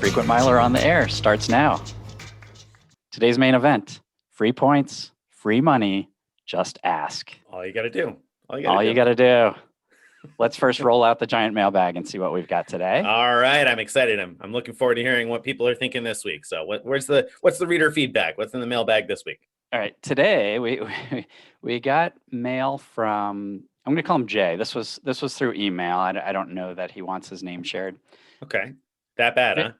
Frequent Miler on the Air starts now. Today's main event, free points, free money, just ask. All you got to do. All you got to do. Let's first roll out the giant mailbag and see what we've got today. All right, I'm excited. I'm looking forward to hearing what people are thinking this week. So what's the reader feedback? What's in the mailbag this week? All right, today we got mail from, I'm going to call him Jay. This was through email. I don't know that he wants his name shared. Okay. That bad, huh?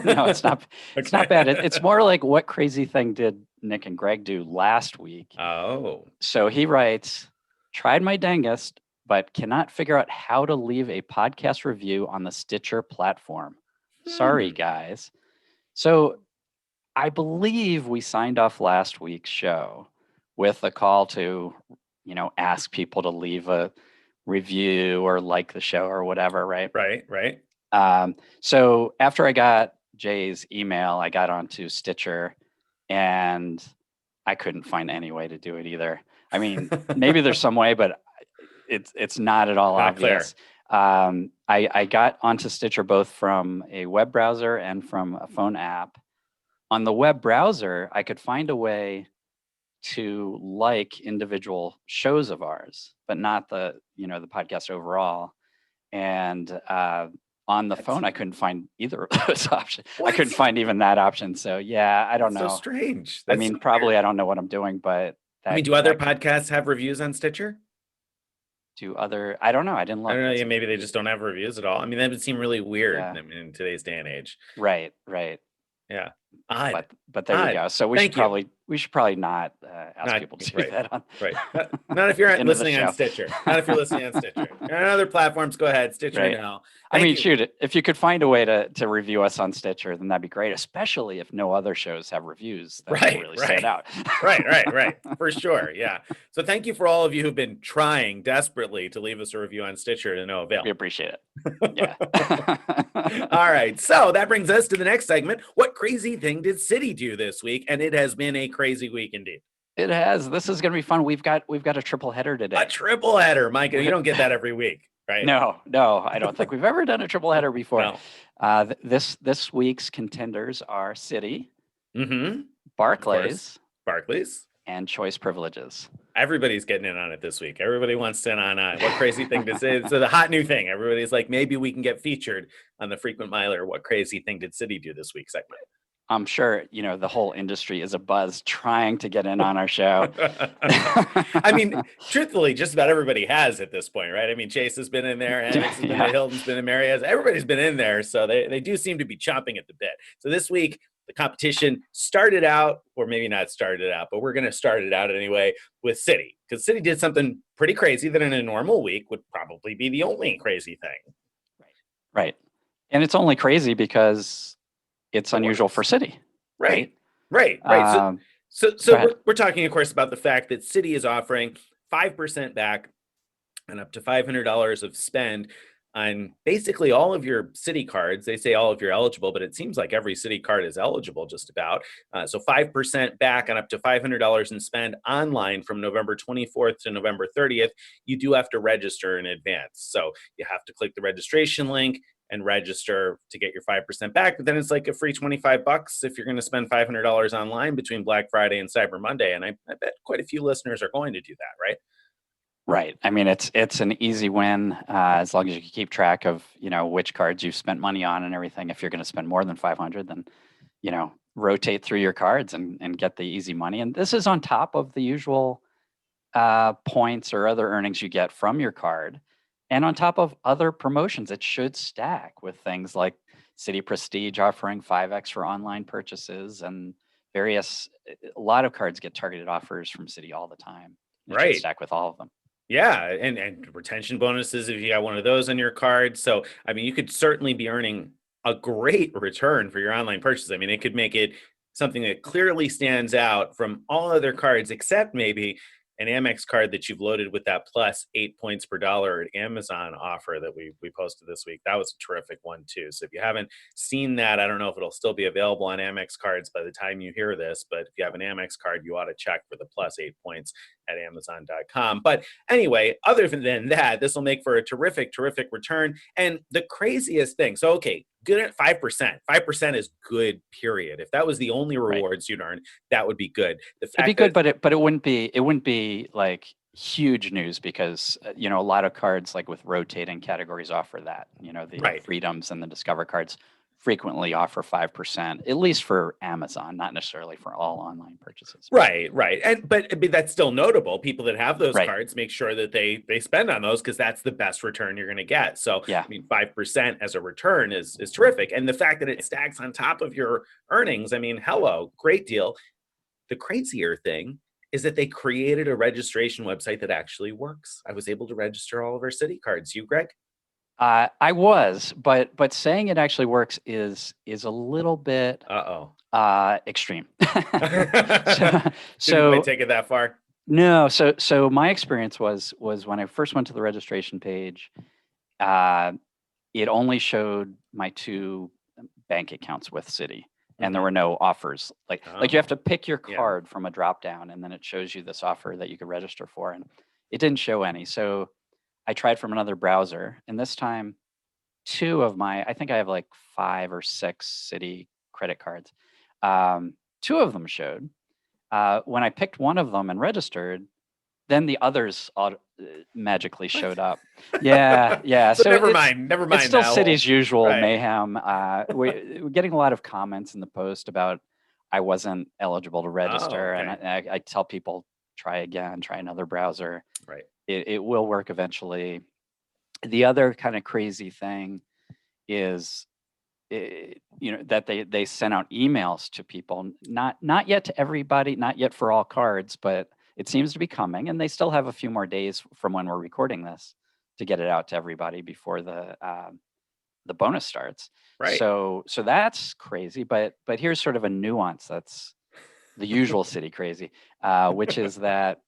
No, it's not. It's not bad. It's more like, what crazy thing did Nick and Greg do last week? Oh. So he writes, tried my dangest, but cannot figure out how to leave a podcast review on the Stitcher platform. Sorry, guys. So I believe we signed off last week's show with a call to, ask people to leave a review or like the show or whatever, right? Right. So after I got Jay's email, I got onto Stitcher and I couldn't find any way to do it either. I mean, maybe there's some way, but it's not at all obvious. I got onto Stitcher both from a web browser and from a phone app. On the web browser, I could find a way to like individual shows of ours, but not the podcast overall. And on the phone, I couldn't find either of those options. What? I couldn't find even that option. So yeah, I don't know. So strange. That's probably weird. I don't know what I'm doing, but do other podcasts have reviews on Stitcher? I don't know. I didn't look. I don't know. Yeah, maybe they just don't have reviews at all. I mean, that would seem really weird in today's day and age. Right. Yeah. But there you go. So we should probably not ask people to do that on. Right. Not if you're listening on Stitcher. Not if you're listening on Stitcher. You're on other platforms, go ahead. Stitcher right now. Shoot, if you could find a way to review us on Stitcher, then that'd be great, especially if no other shows have reviews that really stand out. Right. For sure. Yeah. So thank you for all of you who've been trying desperately to leave us a review on Stitcher to no avail. We appreciate it. Yeah. All right. So that brings us to the next segment. What crazy thing did Citi do this week? And it has been a crazy week indeed. It has. This is going to be fun. We've got a triple header today. A triple header, Mike. You don't get that every week, right? No. I don't think we've ever done a triple header before. No. This week's contenders are Citi, Barclays, and Choice Privileges. Everybody's getting in on it this week. Everybody wants in on what crazy thing to say. So the hot new thing. Everybody's like, maybe we can get featured on the Frequent Miler. What crazy thing did Citi do this week segment? I'm sure, the whole industry is abuzz trying to get in on our show. I mean, truthfully, just about everybody has at this point, right? I mean, Chase has been in there, Amex has been there, Hilton's been in there, everybody's been in there. So they do seem to be chomping at the bit. So this week, the competition started out, or maybe not started out, but we're going to start it out anyway with Citi. Because Citi did something pretty crazy that in a normal week would probably be the only crazy thing. Right. And it's only crazy because it's unusual for Citi. Right. So we're talking, of course, about the fact that Citi is offering 5% back and up to $500 of spend on basically all of your Citi cards. They say all if you're eligible, but it seems like every Citi card is eligible just about. So 5% back and up to $500 in spend online from November 24th to November 30th. You do have to register in advance. So you have to click the registration link and register to get your 5% back. But then it's like a free $25 if you're going to spend $500 online between Black Friday and Cyber Monday. And I bet quite a few listeners are going to do that, right? Right. I mean, it's an easy win as long as you can keep track of, which cards you've spent money on and everything. If you're going to spend more than 500, then, rotate through your cards and get the easy money. And this is on top of the usual points or other earnings you get from your card. And on top of other promotions, it should stack with things like Citi Prestige offering 5x for online purchases and a lot of cards get targeted offers from Citi all the time. It should stack with all of them. Yeah, and retention bonuses if you got one of those on your card. So, I mean, you could certainly be earning a great return for your online purchase. I mean, it could make it something that clearly stands out from all other cards, except maybe an Amex card that you've loaded with that plus 8 points per dollar at Amazon offer that we posted this week. That was a terrific one too. So if you haven't seen that, I don't know if it'll still be available on Amex cards by the time you hear this, but if you have an Amex card, you ought to check for the plus 8 points at Amazon.com. But anyway, other than that, this will make for a terrific return. And the craziest thing, so okay, good at 5%. 5% is good, period. If that was the only rewards you'd earn, that would be good. The fact It'd be good, but it wouldn't be like huge news because a lot of cards like with rotating categories offer that. The Freedoms and the Discover cards frequently offer 5%, at least for Amazon, not necessarily for all online purchases. Right. But that's still notable. People that have those cards make sure that they spend on those because that's the best return you're going to get. So yeah. I mean, 5% as a return is terrific. And the fact that it stacks on top of your earnings, I mean, hello, great deal. The crazier thing is that they created a registration website that actually works. I was able to register all of our Citi cards. You, Greg? I was, but saying it actually works is a little bit extreme. So didn't take it that far. No, so my experience was when I first went to the registration page, it only showed my 2 bank accounts with Citi, and there were no offers. Like you have to pick your card from a drop down, and then it shows you this offer that you could register for, and it didn't show any. So I tried from another browser, and this time 2 of I think I have like 5 or 6 Citi credit cards. 2 of them showed. When I picked one of them and registered, then the others magically showed up. Yeah. So never mind. It's still Citi's usual mayhem. We're getting a lot of comments in the post about I wasn't eligible to register, and I tell people try again, try another browser. Right. It will work eventually. The other kind of crazy thing is, that they sent out emails to people, not yet to everybody, not yet for all cards, but it seems to be coming, and they still have a few more days from when we're recording this to get it out to everybody before the bonus starts. Right. So that's crazy, but here's sort of a nuance that's the usual Citi crazy, which is that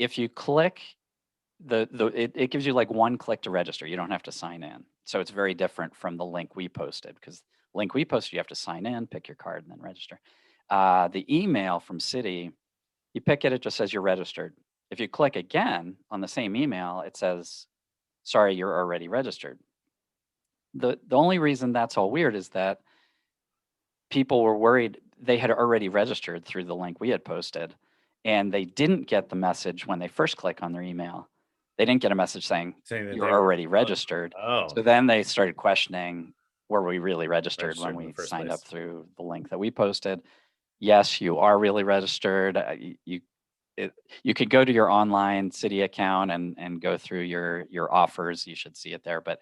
if you click it gives you like 1 click to register. You don't have to sign in. So it's very different from the link we posted, because link we posted, you have to sign in, pick your card, and then register. The email from Citi, you pick it, it just says you're registered. If you click again on the same email, it says, sorry, you're already registered. The only reason that's all weird is that people were worried they had already registered through the link we had posted, and they didn't get the message when they first click on their email. They didn't get a message saying you're already registered. So then they started questioning, were we really registered when we signed up through the link that we posted? Yes, you are really registered. You could go to your online Citi account and go through your offers. You should see it there. But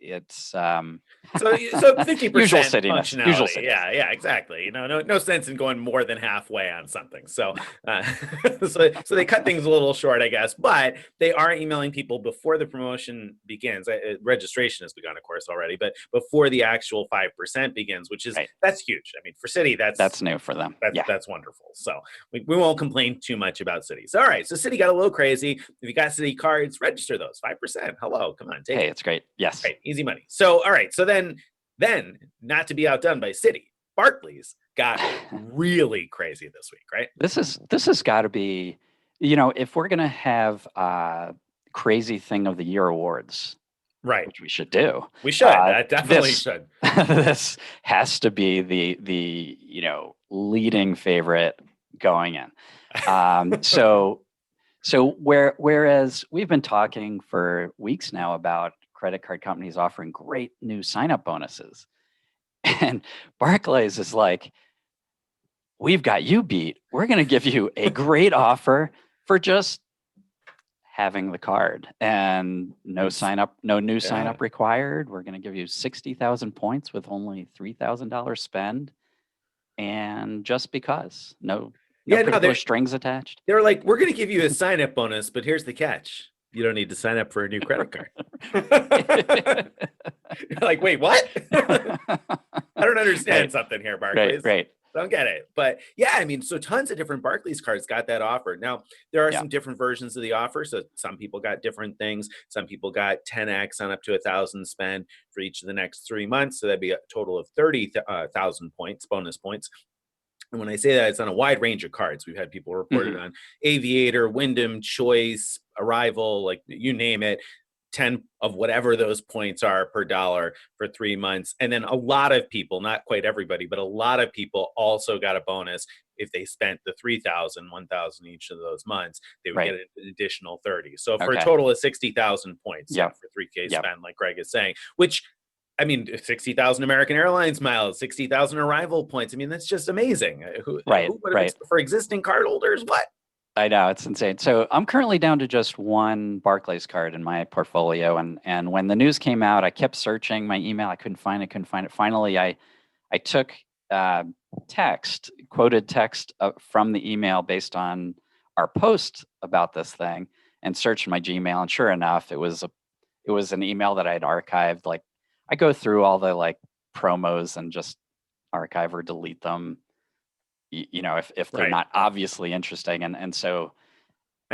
it's so 50% usual Citi functionality. Usual Citi. Yeah, exactly. No sense in going more than halfway on something. So so they cut things a little short, I guess. But they are emailing people before the promotion begins. Registration has begun, of course, already, but before the actual 5% begins, which is that's huge. I mean, for Citi, that's new for them. That's wonderful. So we won't complain too much about Citi. So all right, so Citi got a little crazy. If you got Citi cards, register those 5%. Hello, come on, take it. It's great. Yes. Right, easy money. So all right, so then not to be outdone by Citi, Barclays got really crazy this week, right? This has got to be, if we're gonna have crazy thing of the year awards, right? Which we should do. We should. Definitely should. This has to be the leading favorite going in. So whereas we've been talking for weeks now about credit card companies offering great new sign-up bonuses, and Barclays is like, we've got you beat. We're going to give you a great offer for just having the card, and no new sign-up required. We're going to give you 60,000 points with only $3,000 spend, and just because no strings attached. They were like, we're going to give you a sign-up bonus, but here's the catch. You don't need to sign up for a new credit card. You're like, wait, what? I don't understand something here, Barclays. Right. I don't get it. But yeah, I mean, so tons of different Barclays cards got that offer. Now, there are some different versions of the offer. So some people got different things. Some people got 10x on up to 1,000 spend for each of the next 3 months. So that'd be a total of 30,000 points, bonus points. And when I say that, it's on a wide range of cards. We've had people reported on Aviator, Wyndham, Choice, Arrival, like you name it. 10 of whatever those points are per dollar for 3 months. And then a lot of people, not quite everybody, but a lot of people also got a bonus if they spent the 3,000, 1,000 each of those months, they would get an additional 30. So for a total of 60,000 points for 3K spend, like Greg is saying, which, I mean, 60,000 American Airlines miles, 60,000 arrival points. I mean, that's just amazing. Who would have for existing cardholders? What? I know, it's insane. So I'm currently down to just one Barclays card in my portfolio. And when the news came out, I kept searching my email. I couldn't find it. Finally, I took quoted text from the email based on our post about this thing and searched my Gmail. And sure enough, it was an email that I had archived. Like, I go through all the like promos and just archive or delete them, if they're not obviously interesting. And so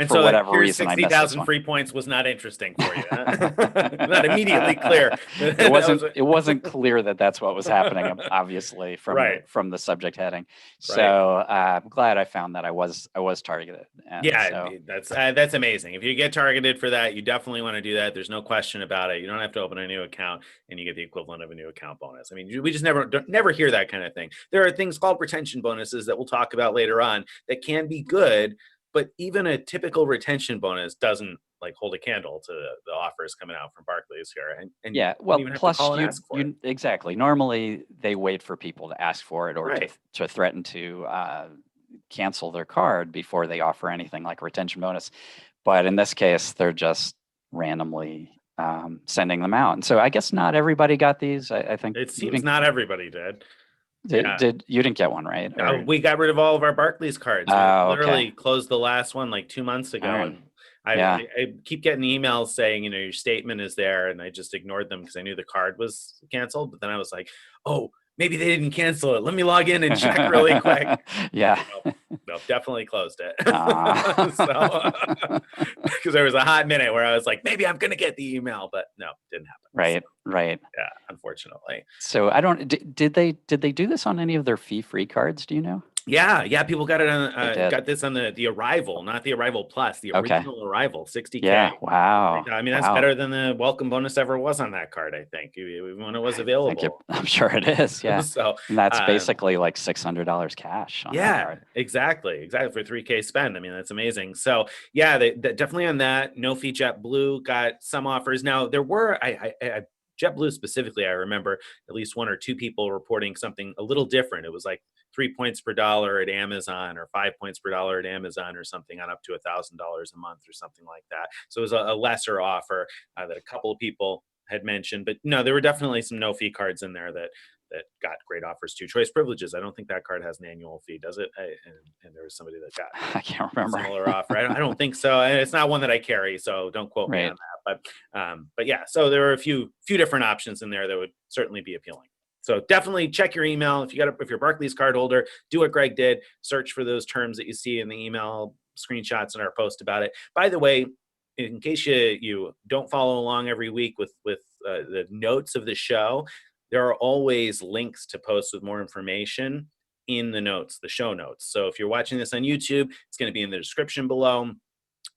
for whatever reason, 60,000 free points was not interesting for you. Not immediately clear. It wasn't clear that that's what was happening, obviously, from the subject heading. So I'm glad I found that I was targeted. That's amazing. If you get targeted for that, you definitely want to do that. There's no question about it. You don't have to open a new account and you get the equivalent of a new account bonus. I mean, we just never hear that kind of thing. There are things called retention bonuses that we'll talk about later on that can be good. But even a typical retention bonus doesn't like hold a candle to the offers coming out from Barclays here. And plus exactly. Normally they wait for people to ask for it or to threaten to cancel their card before they offer anything like a retention bonus. But in this case, they're just randomly sending them out. And so I guess not everybody got these. I think it seems not everybody did. Did you didn't get one, right? No, we got rid of all of our Barclays cards. We literally closed the last one like 2 months ago. And I keep getting emails saying, your statement is there, and I just ignored them because I knew the card was canceled. But then I was like, oh, maybe they didn't cancel it. Let me log in and check really quick. No, definitely closed it. Because there was a hot minute where I was like, maybe I'm going to get the email, but no, didn't happen. Right. Yeah, unfortunately. So did they do this on any of their fee-free cards? Do you know? Yeah. People got it on got this on the Arrival, not the Arrival Plus, the original Arrival, 60K. Yeah, wow. I mean, that's better than the welcome bonus ever was on that card, I think, when it was available. I'm sure it is, yeah. And that's basically like $600 cash on that card. Exactly for 3K spend. I mean, that's amazing. So yeah, they definitely on that. No fee JetBlue got some offers. Now there were JetBlue specifically, I remember at least one or two people reporting something a little different. It was like 3 points per dollar at Amazon or 5 points per dollar at Amazon or something on up to $1,000 a month or something like that. So it was a lesser offer that a couple of people had mentioned. But no, there were definitely some no fee cards in there that got great offers too. Choice Privileges, I don't think that card has an annual fee, does it? And there was somebody that got I can't remember a similar offer. I don't think so. And it's not one that I carry, so don't quote me on that. But yeah, so there were a few different options in there that would certainly be appealing. So definitely check your email. If you're a Barclays card holder, do what Greg did. Search for those terms that you see in the email, screenshots in our post about it. By the way, in case you don't follow along every week with the notes of the show, there are always links to posts with more information in the notes, the show notes. So if you're watching this on YouTube, it's going to be in the description below.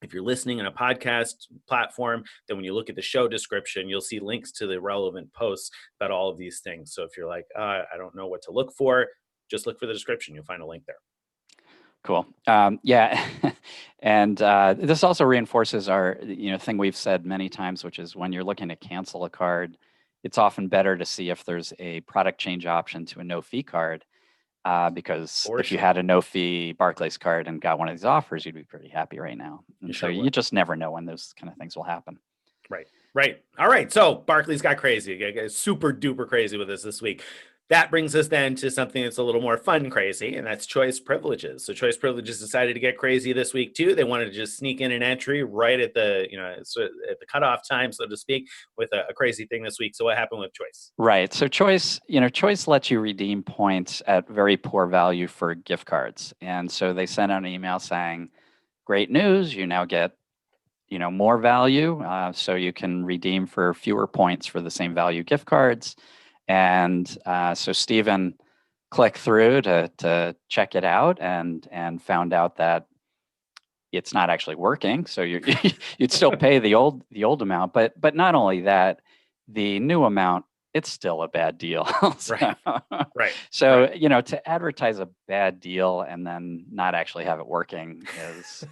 If you're listening on a podcast platform, then when you look at the show description, you'll see links to the relevant posts about all of these things. So if you're like, I don't know what to look for, just look for the description. You'll find a link there. Cool. Yeah. And this also reinforces our, thing we've said many times, which is when you're looking to cancel a card, it's often better to see if there's a product change option to a no fee card. Because if you had a no fee Barclays card and got one of these offers, you'd be pretty happy right now. And so you just never know when those kind of things will happen. Right. All right. So Barclays got crazy, super duper crazy with us this week. That brings us then to something that's a little more fun crazy, and that's Choice Privileges. So Choice Privileges decided to get crazy this week too. They wanted to just sneak in an entry right at the at the cutoff time, so to speak, with a crazy thing this week. So what happened with Choice? Right. So Choice lets you redeem points at very poor value for gift cards, and so they sent out an email saying, "Great news! You now get more value, so you can redeem for fewer points for the same value gift cards." And so Stephen clicked through to check it out and found out that it's not actually working. So you'd still pay the old amount, but not only that, the new amount, it's still a bad deal. So, Right. So, to advertise a bad deal and then not actually have it working is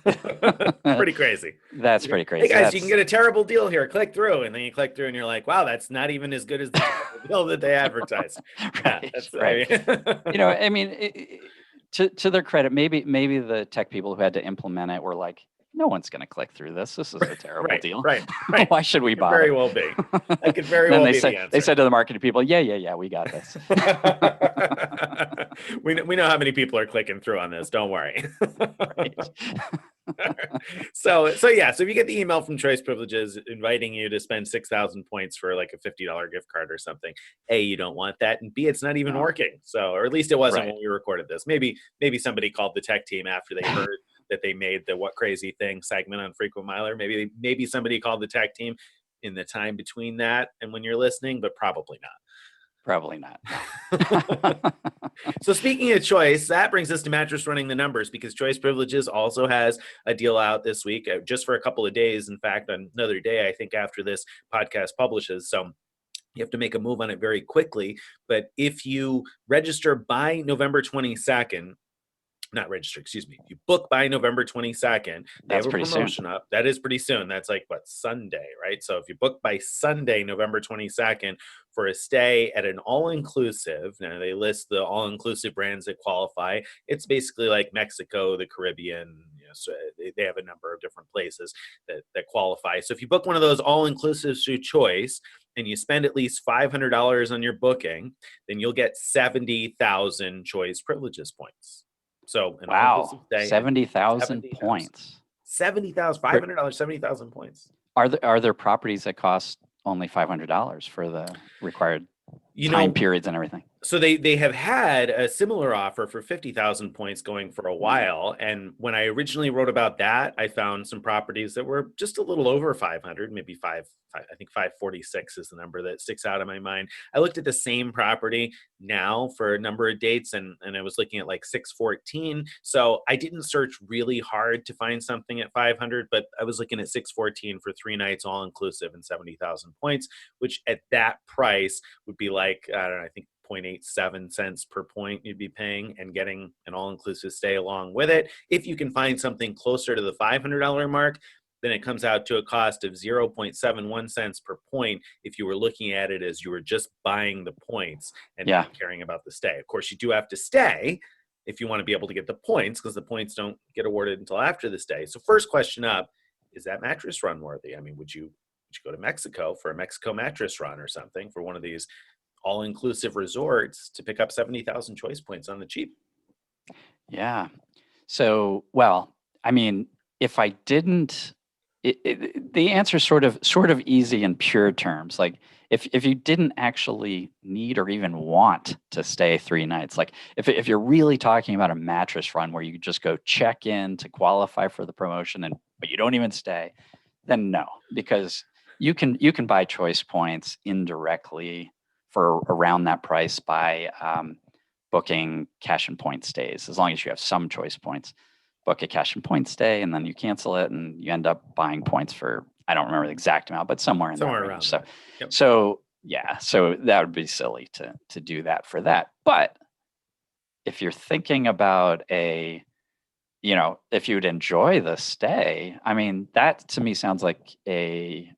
pretty crazy. That's pretty crazy. Hey guys, you can get a terrible deal here. Click through, and then you click through, and you're like, "Wow, that's not even as good as the deal that they advertised." Right. I mean, to their credit, maybe the tech people who had to implement it were like, no one's going to click through this. This is a terrible deal. Right. Why should we bother? Very well be. That could very well be the answer. They said to the marketing people, yeah, we got this. we know how many people are clicking through on this. Don't worry. So if you get the email from Choice Privileges inviting you to spend 6,000 points for like a $50 gift card or something, A, you don't want that, and B, it's not even working. So, or at least it wasn't when we recorded this. Maybe somebody called the tech team after they heard that they made the What Crazy Thing segment on Frequent Miler. Maybe somebody called the tech team in the time between that and when you're listening, but probably not. Probably not. So speaking of Choice, that brings us to Mattress running the numbers, because Choice Privileges also has a deal out this week, just for a couple of days. In fact, another day, I think, after this podcast publishes. So you have to make a move on it very quickly. But if you register by November 22nd, not register, excuse me. If you book by November 22nd, they have a promotion up. That is pretty soon. That's like Sunday, right? So if you book by Sunday, November 22nd, for a stay at an all-inclusive, now they list the all-inclusive brands that qualify. It's basically like Mexico, the Caribbean, so they have a number of different places that qualify. So if you book one of those all-inclusives through Choice and you spend at least $500 on your booking, then you'll get 70,000 Choice Privileges points. So wow, 70,000 points. $500, 70,000 points. Are there properties that cost only $500 for the required time periods and everything? So they have had a similar offer for 50,000 points going for a while. And when I originally wrote about that, I found some properties that were just a little over 500, maybe I think 546 is the number that sticks out in my mind. I looked at the same property now for a number of dates, and I was looking at like 614. So I didn't search really hard to find something at 500, but I was looking at 614 for 3 nights all inclusive and 70,000 points, which at that price would be like, I don't know, I think 0.87 cents per point you'd be paying and getting an all-inclusive stay along with it. If you can find something closer to the $500 mark, then it comes out to a cost of 0.71 cents per point if you were looking at it as you were just buying the points and not caring about the stay. Of course, you do have to stay if you want to be able to get the points, because the points don't get awarded until after the stay. So first question up, is that mattress run worthy? I mean, would you go to Mexico for a Mexico mattress run or something for one of these all-inclusive resorts to pick up 70,000 Choice points on the cheap? Yeah. So, well, I mean, if I didn't, the answer is sort of easy in pure terms. Like if you didn't actually need or even want to stay 3 nights, like if you're really talking about a mattress run where you just go check in to qualify for the promotion but you don't even stay, then no, because you can buy Choice points indirectly for around that price by booking cash and point stays. As long as you have some Choice points, book a cash and point stay, and then you cancel it, and you end up buying points for, I don't remember the exact amount, but somewhere around. So, so that would be silly to do that for that. But if you're thinking about if you'd enjoy the stay, I mean, that to me sounds like a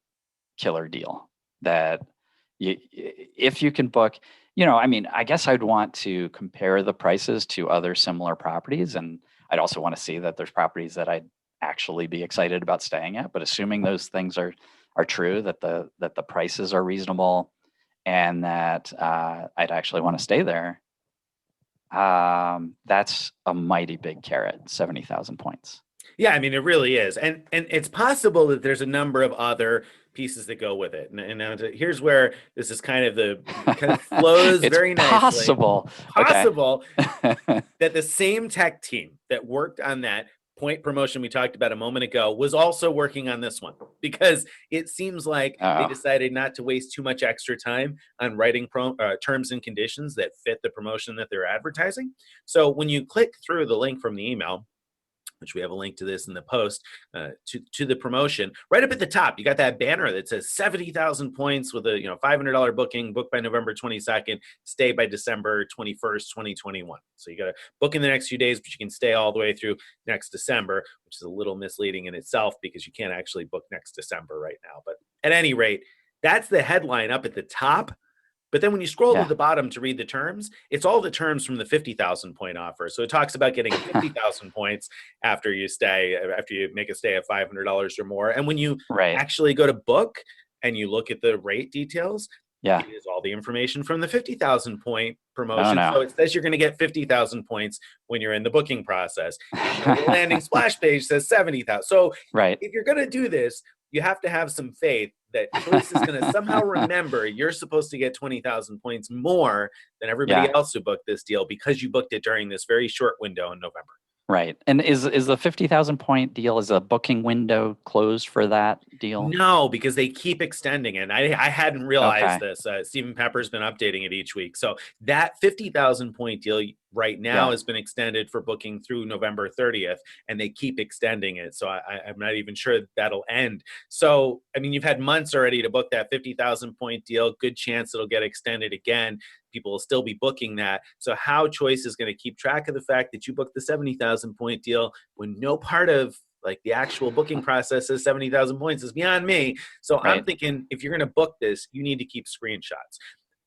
killer deal. That if you can book, I mean, I guess I'd want to compare the prices to other similar properties, and I'd also want to see that there's properties that I'd actually be excited about staying at. But assuming those things are true, that the prices are reasonable, and that I'd actually want to stay there, that's a mighty big carrot, 70,000 points. Yeah, I mean, it really is. And it's possible that there's a number of other pieces that go with it. And now here's where this is kind of flows very nicely. Possible that the same tech team that worked on that point promotion we talked about a moment ago was also working on this one, because it seems like they decided not to waste too much extra time on writing terms and conditions that fit the promotion that they're advertising. So when you click through the link from the email, which we have a link to this in the post, to the promotion. Right up at the top, you got that banner that says 70,000 points with a $500 booking, book by November 22nd, stay by December 21st, 2021. So you got to book in the next few days, but you can stay all the way through next December, which is a little misleading in itself because you can't actually book next December right now. But at any rate, that's the headline up at the top. But then when you scroll to the bottom to read the terms, it's all the terms from the 50,000 point offer. So it talks about getting 50,000 points after you make a stay of $500 or more. And when you actually go to book and you look at the rate details, it is all the information from the 50,000 point promotion. So it says you're going to get 50,000 points when you're in the booking process. The landing splash page says 70,000. So if you're going to do this, you have to have some faith that Choice is going to somehow remember you're supposed to get 20,000 points more than everybody else who booked this deal because you booked it during this very short window in November. Right. And is the 50,000 point deal, is a booking window closed for that deal? No, because they keep extending it. I hadn't realized this. Stephen Pepper's been updating it each week. So that 50,000 point deal right now has been extended for booking through November 30th, and they keep extending it. So I'm not even sure that'll end. So, I mean, you've had months already to book that 50,000 point deal. Good chance it'll get extended again. People will still be booking that. So how Choice is going to keep track of the fact that you booked the 70,000 point deal when no part of like the actual booking process is 70,000 points is beyond me. So I'm thinking if you're going to book this, you need to keep screenshots.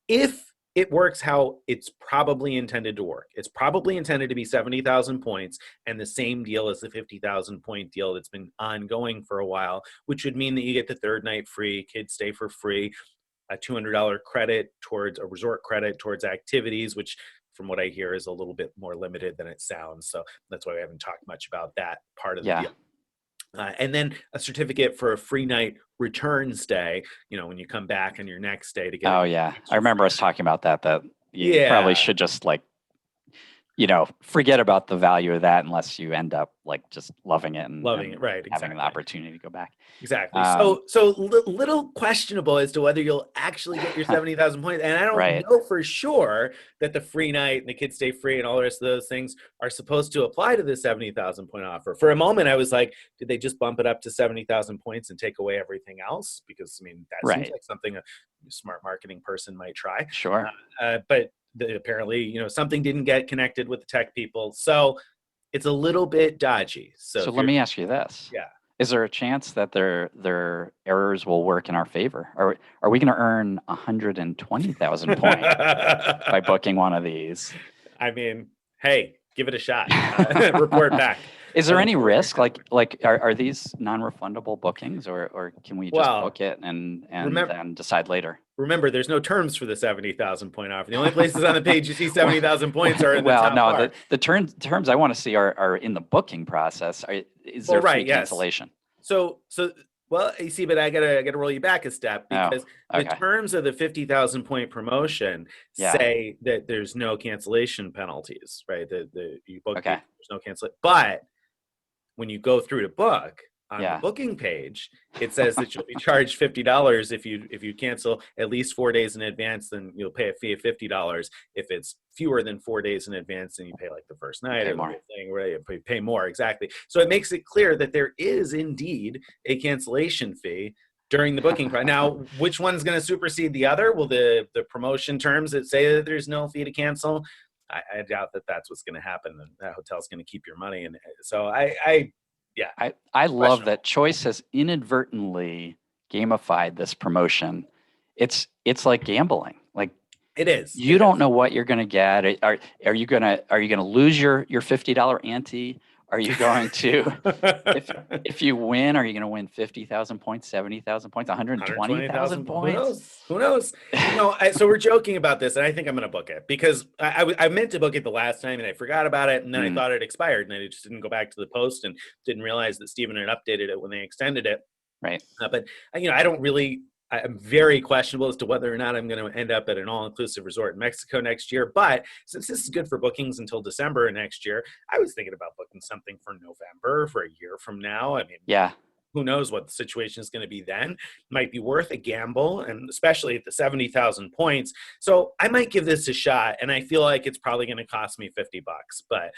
If it works how it's probably intended to work, it's probably intended to be 70,000 points and the same deal as the 50,000 point deal that's been ongoing for a while, which would mean that you get the third night free, kids stay for free, a $200 credit towards a resort credit towards activities, which from what I hear is a little bit more limited than it sounds. So that's why we haven't talked much about that part of the deal. And then a certificate for a free night return stay, when you come back on your next day to get. Oh, yeah. I remember us talking about that you probably should just forget about the value of that unless you end up like just loving it and having the opportunity to go back. Exactly. So little questionable as to whether you'll actually get your 70,000 points. And I don't know for sure that the free night and the kids stay free and all the rest of those things are supposed to apply to the 70,000 point offer. For a moment, I was like, did they just bump it up to 70,000 points and take away everything else? Because I mean, that seems like something a smart marketing person might try. Sure. But apparently, something didn't get connected with the tech people. So it's a little bit dodgy. So let me ask you this. Yeah. Is there a chance that their errors will work in our favor? Are we going to earn 120,000 points by booking one of these? I mean, hey, give it a shot. Report back. Is there any risk? Like are these non-refundable bookings, or can we just book it and then decide later? Remember, there's no terms for the 70,000 point offer. The only places on the page you see 70,000 points are in the top bar. The terms I want to see are in the booking process. Is there free cancellation? So well, you see, but I gotta roll you back a step because the terms of the 50,000 point promotion say that there's no cancellation penalties, right? You book there's no cancellation, but when you go through to book on the booking page, it says that you'll be charged $50 if you cancel at least 4 days in advance. Then you'll pay a fee of $50. If it's fewer than 4 days in advance, then you pay like the first night or the whole thing, right? You pay more, exactly. So it makes it clear that there is indeed a cancellation fee during the booking process. Now, which one's going to supersede the other? Will the promotion terms that say that there's no fee to cancel? I doubt that that's what's going to happen. That hotel's going to keep your money. And so I love that Choice has inadvertently gamified this promotion. It's like gambling. Like it is. You don't know what you're going to get. Are you going to lose your $50 ante? Are you going to, if you win, are you going to win 50,000 points, 70,000 points, 120,000 points? Who knows? So we're joking about this, and I think I'm going to book it because I meant to book it the last time, and I forgot about it, and then I thought it expired, and I just didn't go back to the post and didn't realize that Stephen had updated it when they extended it. Right. But I don't really. I'm very questionable as to whether or not I'm going to end up at an all-inclusive resort in Mexico next year. But since this is good for bookings until December next year, I was thinking about booking something for November for a year from now. I mean, who knows what the situation is going to be then. Might be worth a gamble, and especially at the 70,000 points. So I might give this a shot, and I feel like it's probably going to cost me $50, but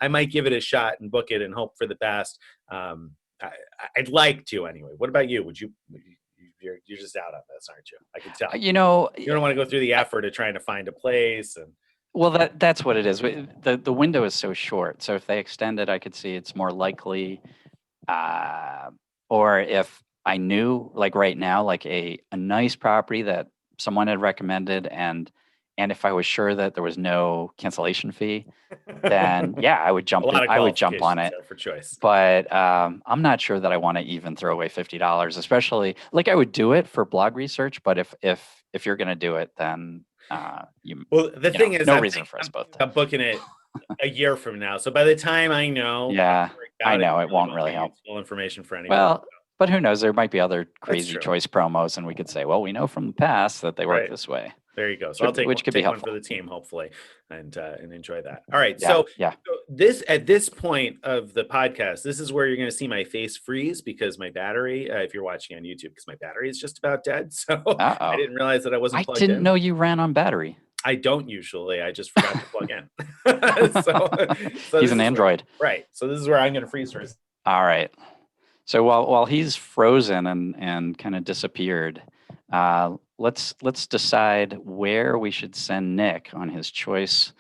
I might give it a shot and book it and hope for the best. I'd like to anyway. What about you? You're just out on this, aren't you? I can tell. You don't want to go through the effort of trying to find a place and. Well, that's what it is. The window is so short. So if they extend it, I could see it's more likely. Or if I knew, like right now, like a nice property that someone had recommended, and if I was sure that there was no cancellation fee, then yeah, I would jump. I would jump on it for choice. But I'm not sure that I want to even throw away $50, especially like I would do it for blog research. But if you're going to do it, then the thing is, no reason for us both. I'm booking it a year from now, so by the time I know, I know it won't really help. Information for anyone. Well, but who knows? There might be other crazy choice promos, and we could say, well, we know from the past that they work this way. There you go. So I'll take one for the team, hopefully, and enjoy that. All right. So at this point of the podcast, this is where you're going to see my face freeze because my battery, if you're watching on YouTube, because my battery is just about dead. So I didn't realize that I wasn't plugged in. I didn't know you ran on battery. I don't usually. I just forgot to plug in. so he's an Android. Right. So this is where I'm going to freeze first. All right. So while he's frozen and kind of disappeared, let's decide where we should send Nick on his choice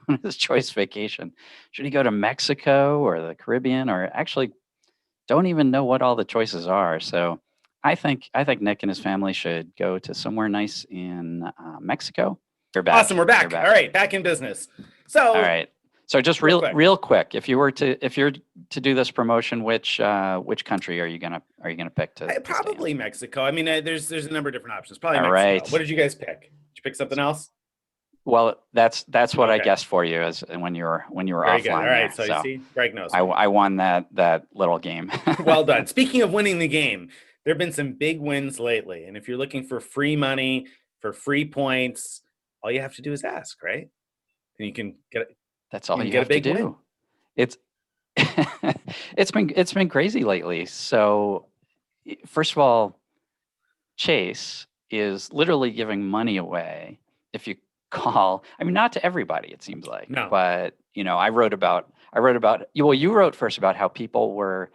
vacation. Should he go to Mexico or the Caribbean, or actually don't even know what all the choices are? So I think Nick and his family should go to somewhere nice in Mexico. You're back. Awesome, we're back. All right, back in business. So all right. So just real quick, if you're to do this promotion, which country are you gonna pick to? Probably Mexico. I mean, there's a number of different options. Probably All Mexico. Right. What did you guys pick? Did you pick something else? Well, that's what I guessed for you as when you were Very offline. Good. All right, so you see, Greg knows. I won that little game. Well done. Speaking of winning the game, there have been some big wins lately, and if you're looking for free money, for free points, all you have to do is ask, right? And you can get it. That's all you have to do. Win. It's it's been crazy lately. So first of all, Chase is literally giving money away if you call. I mean, not to everybody, it seems like. No. But I wrote about you wrote first about how people were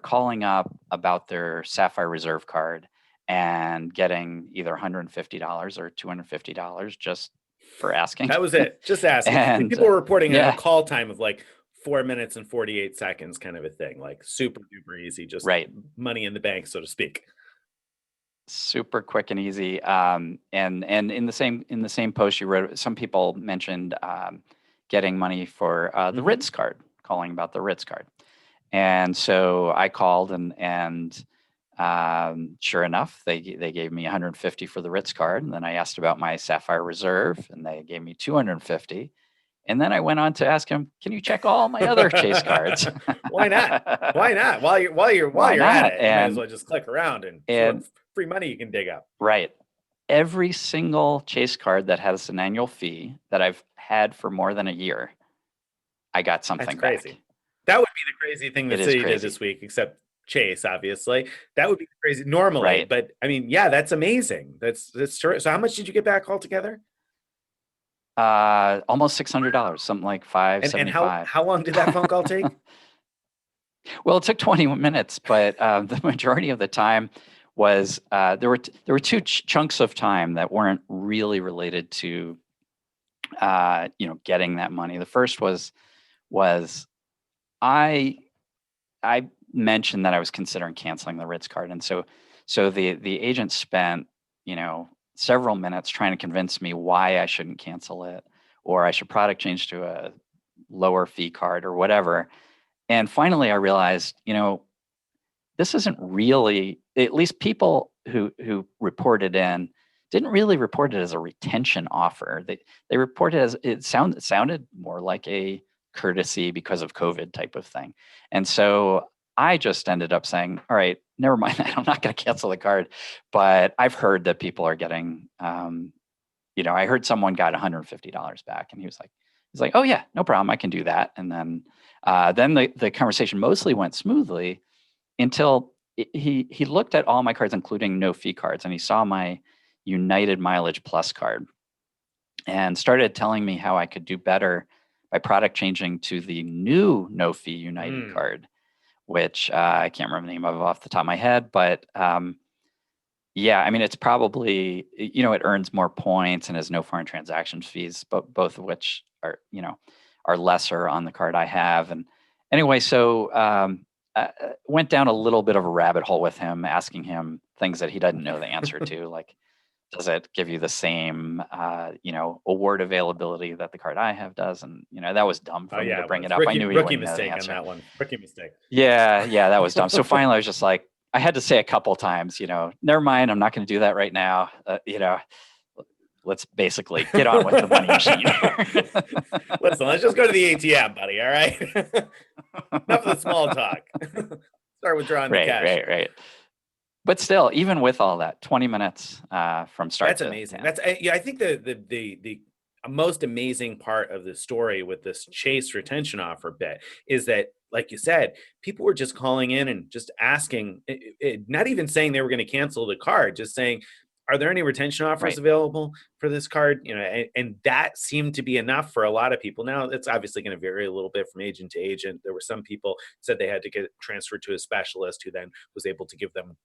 calling up about their Sapphire Reserve card and getting either $150 or $250 just for asking. That was it. Just asking. And people were reporting a call time of like 4 minutes and 48 seconds kind of a thing, like super duper easy, just money in the bank, so to speak. Super quick and easy. And in the same post you wrote, some people mentioned getting money for the Ritz card, calling about the Ritz card. And so I called and sure enough, they gave me $150 for the Ritz card. And then I asked about my Sapphire Reserve and they gave me $250. And then I went on to ask him, can you check all my other Chase cards? Why not? Why not? While you're at it, you might as well just click around and free money you can dig up. Right. Every single Chase card that has an annual fee that I've had for more than a year, I got something That's crazy. back. That would be the crazy thing that Citi did this week, except Chase, obviously. That would be crazy normally. Right. But I mean, yeah, that's amazing. That's true. So how much did you get back altogether? Almost $600, something like $575. And how long did that phone call take? Well, it took 20 minutes, but the majority of the time was there were two chunks of time that weren't really related to getting that money. The first was I mentioned that I was considering canceling the Ritz card, and so the agent spent several minutes trying to convince me why I shouldn't cancel it, or I should product change to a lower fee card or whatever. And finally I realized, this isn't really, at least people who reported in didn't really report it as a retention offer. They reported as it sounded more like a courtesy because of COVID type of thing. And so I just ended up saying, all right, never mind that. I'm not going to cancel the card. But I've heard that people are getting, I heard someone got $150 back, and he's like, oh yeah, no problem, I can do that. And then the conversation mostly went smoothly until he looked at all my cards, including no fee cards, and he saw my United Mileage Plus card and started telling me how I could do better by product changing to the new no fee United card, which I can't remember the name of off the top of my head, but yeah, I mean, it's probably, it earns more points and has no foreign transaction fees, but both of which are, are lesser on the card I have. And anyway, so went down a little bit of a rabbit hole with him, asking him things that he doesn't know the answer to, like, does it give you the same, award availability that the card I have does? And, that was dumb for me to bring it up. I knew he wouldn't know the answer. On that one. Rookie mistake. Yeah, that was dumb. So finally I was just like, I had to say a couple times, never mind, I'm not going to do that right now. Let's basically get on with the money machine. Listen, let's just go to the ATM, buddy. All right. Enough of the small talk. Start withdrawing the cash. Right. But still, even with all that, 20 minutes from start. That's amazing. I think the most amazing part of the story with this Chase retention offer bit is that, like you said, people were just calling in and just asking, not even saying they were going to cancel the card, just saying, are there any retention offers available for this card? And that seemed to be enough for a lot of people. Now, it's obviously going to vary a little bit from agent to agent. There were some people said they had to get transferred to a specialist who then was able to give them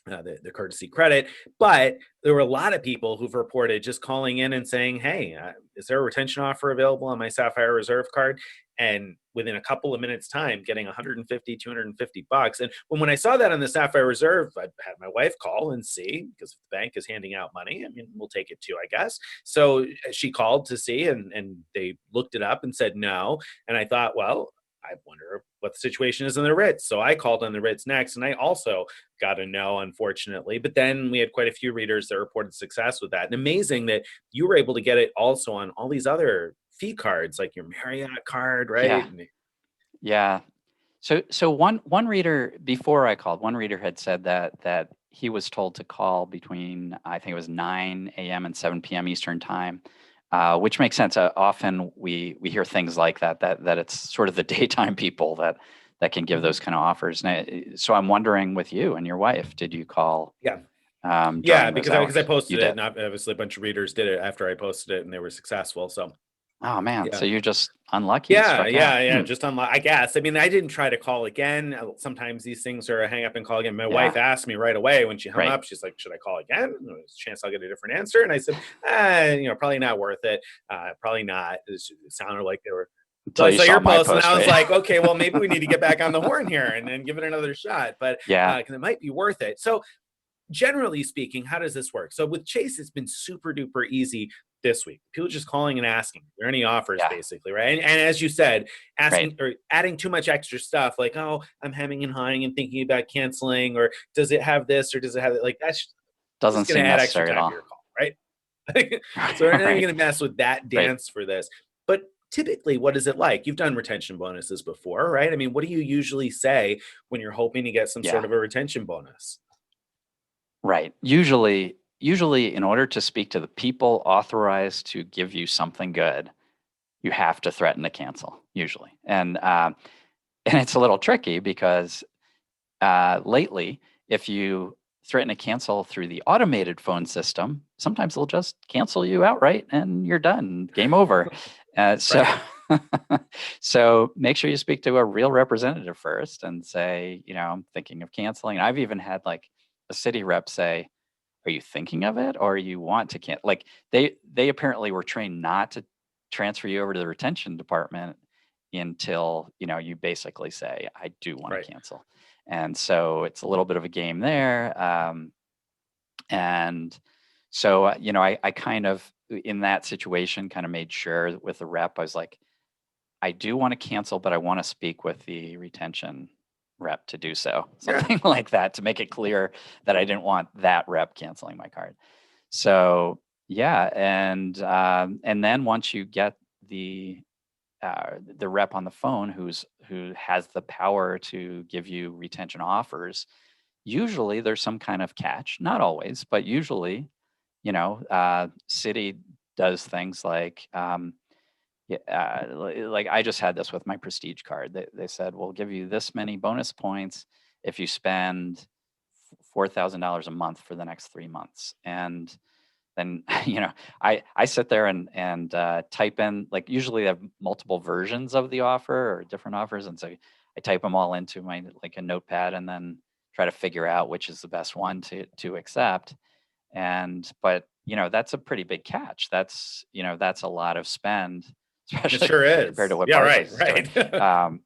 the courtesy credit. But there were a lot of people who've reported just calling in and saying, hey, is there a retention offer available on my Sapphire Reserve card? And within a couple of minutes time, getting 150, 250 bucks. And when I saw that on the Sapphire Reserve, I had my wife call and see, because if the bank is handing out money, I mean, we'll take it too, I guess. So she called to see, and they looked it up and said no. And I thought, well, I wonder what the situation is in the Ritz. So I called on the Ritz next, and I also got a no, unfortunately. But then we had quite a few readers that reported success with that. And amazing that you were able to get it also on all these other fee cards, like your Marriott card, right? Yeah. So one reader, before I called, one reader had said that he was told to call between, I think it was 9 a.m. and 7 p.m. Eastern time. Which makes sense. Often we hear things like that it's sort of the daytime people that can give those kind of offers. So I'm wondering, with you and your wife, did you call? Yeah. Because I posted it, and obviously a bunch of readers did it after I posted it, and they were successful. So. Oh man, so you're just unlucky. Yeah. Just unlucky, I guess. I mean, I didn't try to call again. Sometimes these things are a hang up and call again. My wife asked me right away when she hung up. She's like, "Should I call again? There's a chance I'll get a different answer." And I said, probably not worth it. Probably not. It sounded like they were. So I saw your post, and I was like, okay, well, maybe we need to get back on the horn here and give it another shot. But because it might be worth it. So generally speaking, how does this work? So with Chase, it's been super duper easy this week. People just calling and asking, are there any offers, basically, right? And as you said, asking or adding too much extra stuff, like, oh, I'm hemming and hawing and thinking about canceling, or does it have this, or does it have it? Like, that's doesn't seem add extra necessary time at all. to your call, right? So we're not even going to mess with that dance for this. But typically, what is it like? You've done retention bonuses before, right? I mean, what do you usually say when you're hoping to get some sort of a retention bonus? Right. Usually, in order to speak to the people authorized to give you something good, you have to threaten to cancel, usually. And it's a little tricky because lately, if you threaten to cancel through the automated phone system, sometimes they'll just cancel you outright and you're done, game over. So make sure you speak to a real representative first and say, I'm thinking of canceling. I've even had like a Citi rep say, are you thinking of it, or you want to cancel? Like they apparently were trained not to transfer you over to the retention department until, you basically say, I do want to cancel. And so it's a little bit of a game there. And so, I kind of, in that situation, kind of made sure with the rep, I was like, I do want to cancel, but I want to speak with the retention rep to do so, something like that, to make it clear that I didn't want that rep canceling my card. So and then once you get the rep on the phone who has the power to give you retention offers, usually there's some kind of catch. Not always, but usually, Citi does things like like I just had this with my Prestige card. They said, we'll give you this many bonus points if you spend $4,000 a month for the next 3 months. And then, I sit there and type in, like, usually I have multiple versions of the offer or different offers. And so I type them all into my, like, a notepad, and then try to figure out which is the best one to accept. But that's a pretty big catch. That's a lot of spend, It especially sure compared to is. what Yeah, right, Barclays is doing.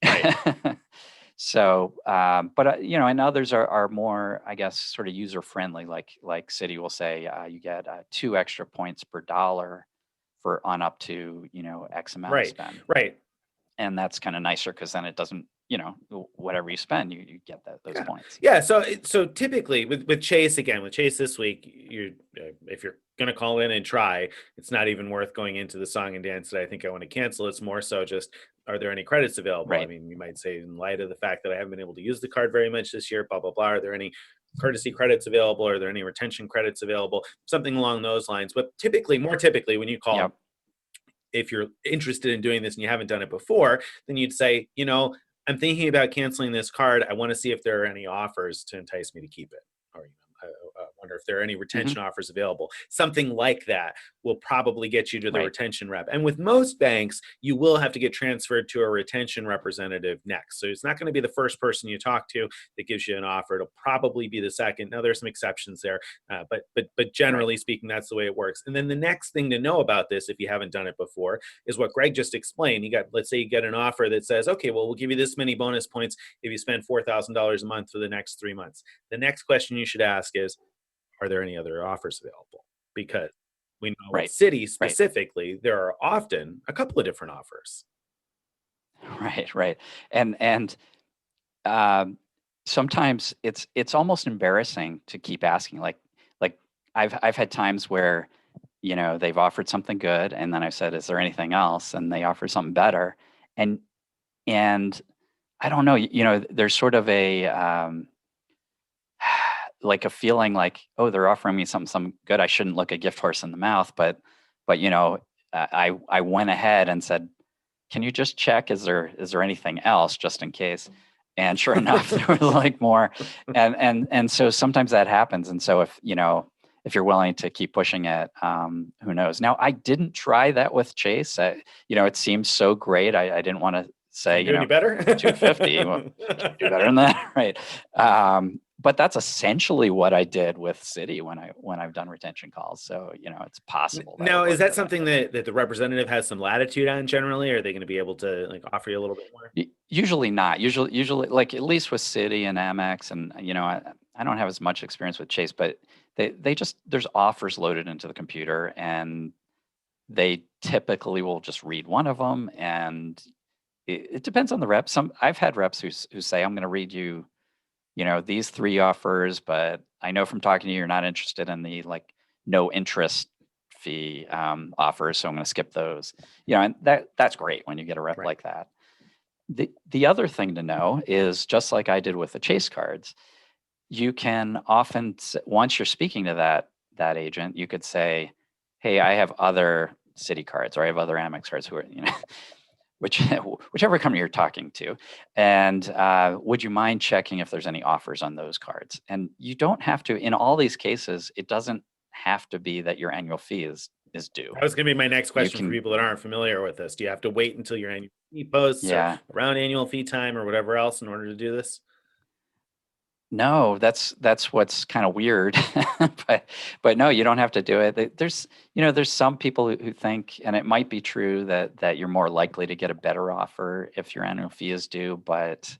right. Right. So, but and others are more, I guess, sort of user friendly. Like Citi will say, you get 2 extra points per dollar for on up to X amount of Right, spend, right. and that's kind of nicer because then it doesn't, whatever you spend, you get those Yeah, points. yeah. So typically with Chase, again, with Chase this week, if you're gonna call in and try, it's not even worth going into the song and dance that I think I want to cancel. It's more so just, are there any credits available? I Right. mean, you might say, in light of the fact that I haven't been able to use the card very much this year, blah blah blah. Are there any courtesy credits available? Are there any retention credits available? Something along those lines. But more typically, when you call, Yep. if you're interested in doing this and you haven't done it before, then you'd say, I'm thinking about canceling this card. I want to see if there are any offers to entice me to keep it. Or, I wonder if there are any Hmm. retention offers available. Something like that will probably get you to the Right. retention rep. And with most banks, you will have to get transferred to a retention representative next. So it's not going to be the first person you talk to that gives you an offer. It'll probably be the second. Now, there's some exceptions there, but Right. generally speaking, that's the way it works. And then the next thing to know about this, if you haven't done it before, is what Greg just explained. Let's say you get an offer that says, okay, well, we'll give you this many bonus points if you spend $4,000 a month for the next 3 months. The next question you should ask is, are there any other offers available? Because we know with Right. Citi Right. specifically, there are often a couple of different offers. Right. Right. And um, sometimes it's almost embarrassing to keep asking. Like I've had times where they've offered something good, and then I said, "Is there anything else?" And they offer something better, and and I don't know. There's sort of a like a feeling like, oh, they're offering me something good. I shouldn't look a gift horse in the mouth, but I went ahead and said, can you just check? Is there anything else, just in case? And sure enough, there was like more. And so sometimes that happens. And so if you're willing to keep pushing it, who knows? Now, I didn't try that with Chase. It seems so great. I didn't want to say, Can you do any better? 250. Well, can you do better than that? Right. But that's essentially what I did with Citi when I've done retention calls. So, it's possible that would Now, is work that for them. something that the representative has some latitude on generally? Are they going to be able to offer you a little bit more? Usually not. Usually, like, at least with Citi and Amex, and I don't have as much experience with Chase, but they just, there's offers loaded into the computer, and they typically will just read one of them, and it depends on the rep. I've had reps who say, I'm going to read you, these 3 offers, but I know from talking to you, you're not interested in the, like, no interest fee offers, so I'm going to skip those. And that's great when you get a rep Right. like that. The other thing to know is, just like I did with the Chase cards, you can often, once you're speaking to that agent, you could say, hey, I have other Citi cards, or I have other Amex cards, who are, which whichever company you're talking to, and would you mind checking if there's any offers on those cards? And you don't have to. In all these cases, it doesn't have to be that your annual fee is due. That was going to be my next You question for can, people that aren't familiar with this. Do you have to wait until your annual fee posts, or yeah. around annual fee time, or whatever else, in order to do this? No, that's what's kind of weird. But no, you don't have to do it. There's some people who think, and it might be true, that you're more likely to get a better offer if your annual fee is due, but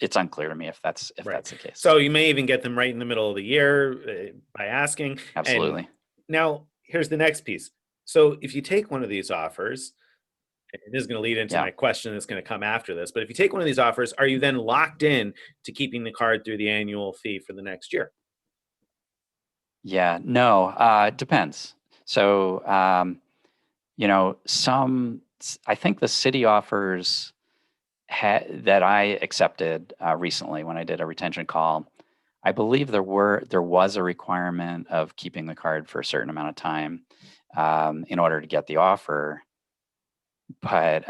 it's unclear to me if that's Right. the case. So you may even get them right in the middle of the year by asking. And Absolutely. now here's the next piece. So if you take one of these offers, and this is going to lead into Yeah. my question that's going to come after this, but if you take one of these offers, are you then locked in to keeping the card through the annual fee for the next year? Yeah. No, it depends. So, I think the Citi offers that I accepted recently when I did a retention call, I believe there was a requirement of keeping the card for a certain amount of time in order to get the offer. But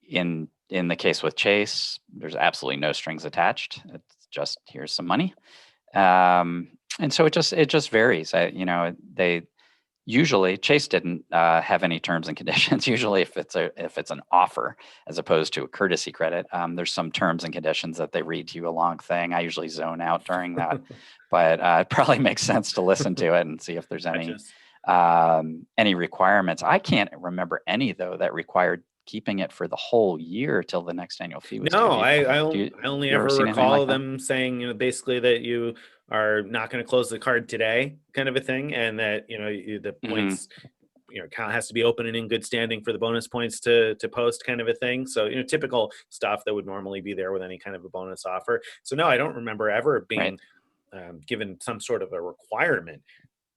in In the case with Chase, there's absolutely no strings attached. It's just, here's some money. And so it just varies. They usually, Chase didn't have any terms and conditions. Usually, if it's an offer as opposed to a courtesy credit, there's some terms and conditions that they read to you a long thing. I usually zone out during that, but it probably makes sense to listen to it and see if there's any requirements. I can't remember any though that required keeping it for the whole year till the next annual fee was due. No, I only ever recall them saying, basically that you are not going to close the card today, kind of a thing, and that the points account has to be open and in good standing for the bonus points to post, kind of a thing. So typical stuff that would normally be there with any kind of a bonus offer. So no, I don't remember ever being given some sort of a requirement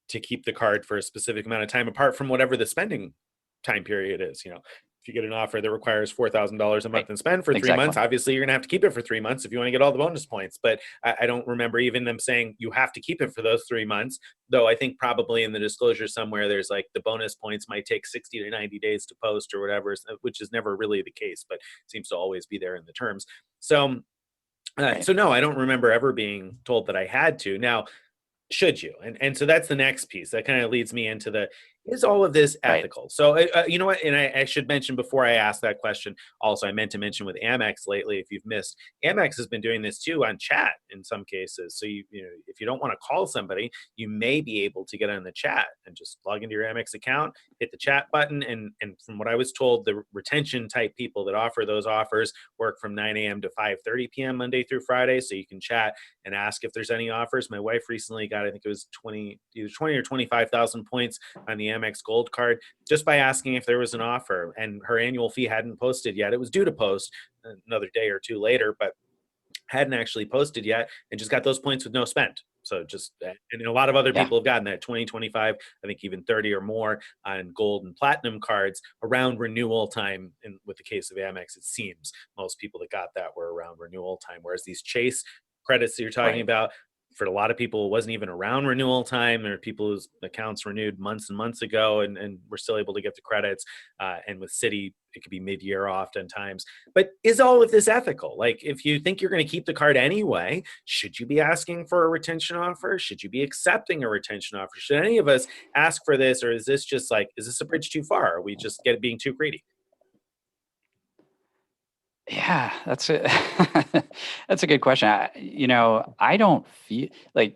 to keep the card for a specific amount of time, apart from whatever the spending time period is. If you get an offer that requires $4,000 a month and spend for 3 months, obviously you're going to have to keep it for 3 months if you want to get all the bonus points. But I don't remember even them saying you have to keep it for those 3 months, though I think probably in the disclosure somewhere there's like the bonus points might take 60 to 90 days to post or whatever, which is never really the case, but seems to always be there in the terms. So no, I don't remember ever being told that I had to. Now, should you? And so that's the next piece that kind of leads me into is all of this ethical? Right. So, you know what? And I should mention before I ask that question, also, I meant to mention with Amex lately, if you've missed, Amex has been doing this too on chat in some cases. So, if you don't want to call somebody, you may be able to get on the chat and just log into your Amex account, hit the chat button. And from what I was told, the retention type people that offer those offers work from 9 a.m. to 5:30 p.m. Monday through Friday. So you can chat and ask if there's any offers. My wife recently got, I think it was either 20 or 25,000 points on the Amex Gold card just by asking if there was an offer, and her annual fee hadn't posted yet. It was due to post another day or two later, but hadn't actually posted yet, and just got those points with no spend. So and a lot of other people have gotten that 20, 25, I think even 30 or more on gold and platinum cards around renewal time. And with the case of Amex, it seems most people that got that were around renewal time, whereas these Chase credits that you're talking about, for a lot of people, it wasn't even around renewal time. There are people whose accounts renewed months and months ago and were still able to get the credits. And with Citi, it could be mid-year oftentimes. But is all of this ethical? Like, if you think you're going to keep the card anyway, should you be asking for a retention offer? Should you be accepting a retention offer? Should any of us ask for this? Or is this just like, is this a bridge too far? Are we just being too greedy? Yeah, that's that's a good question. I don't feel like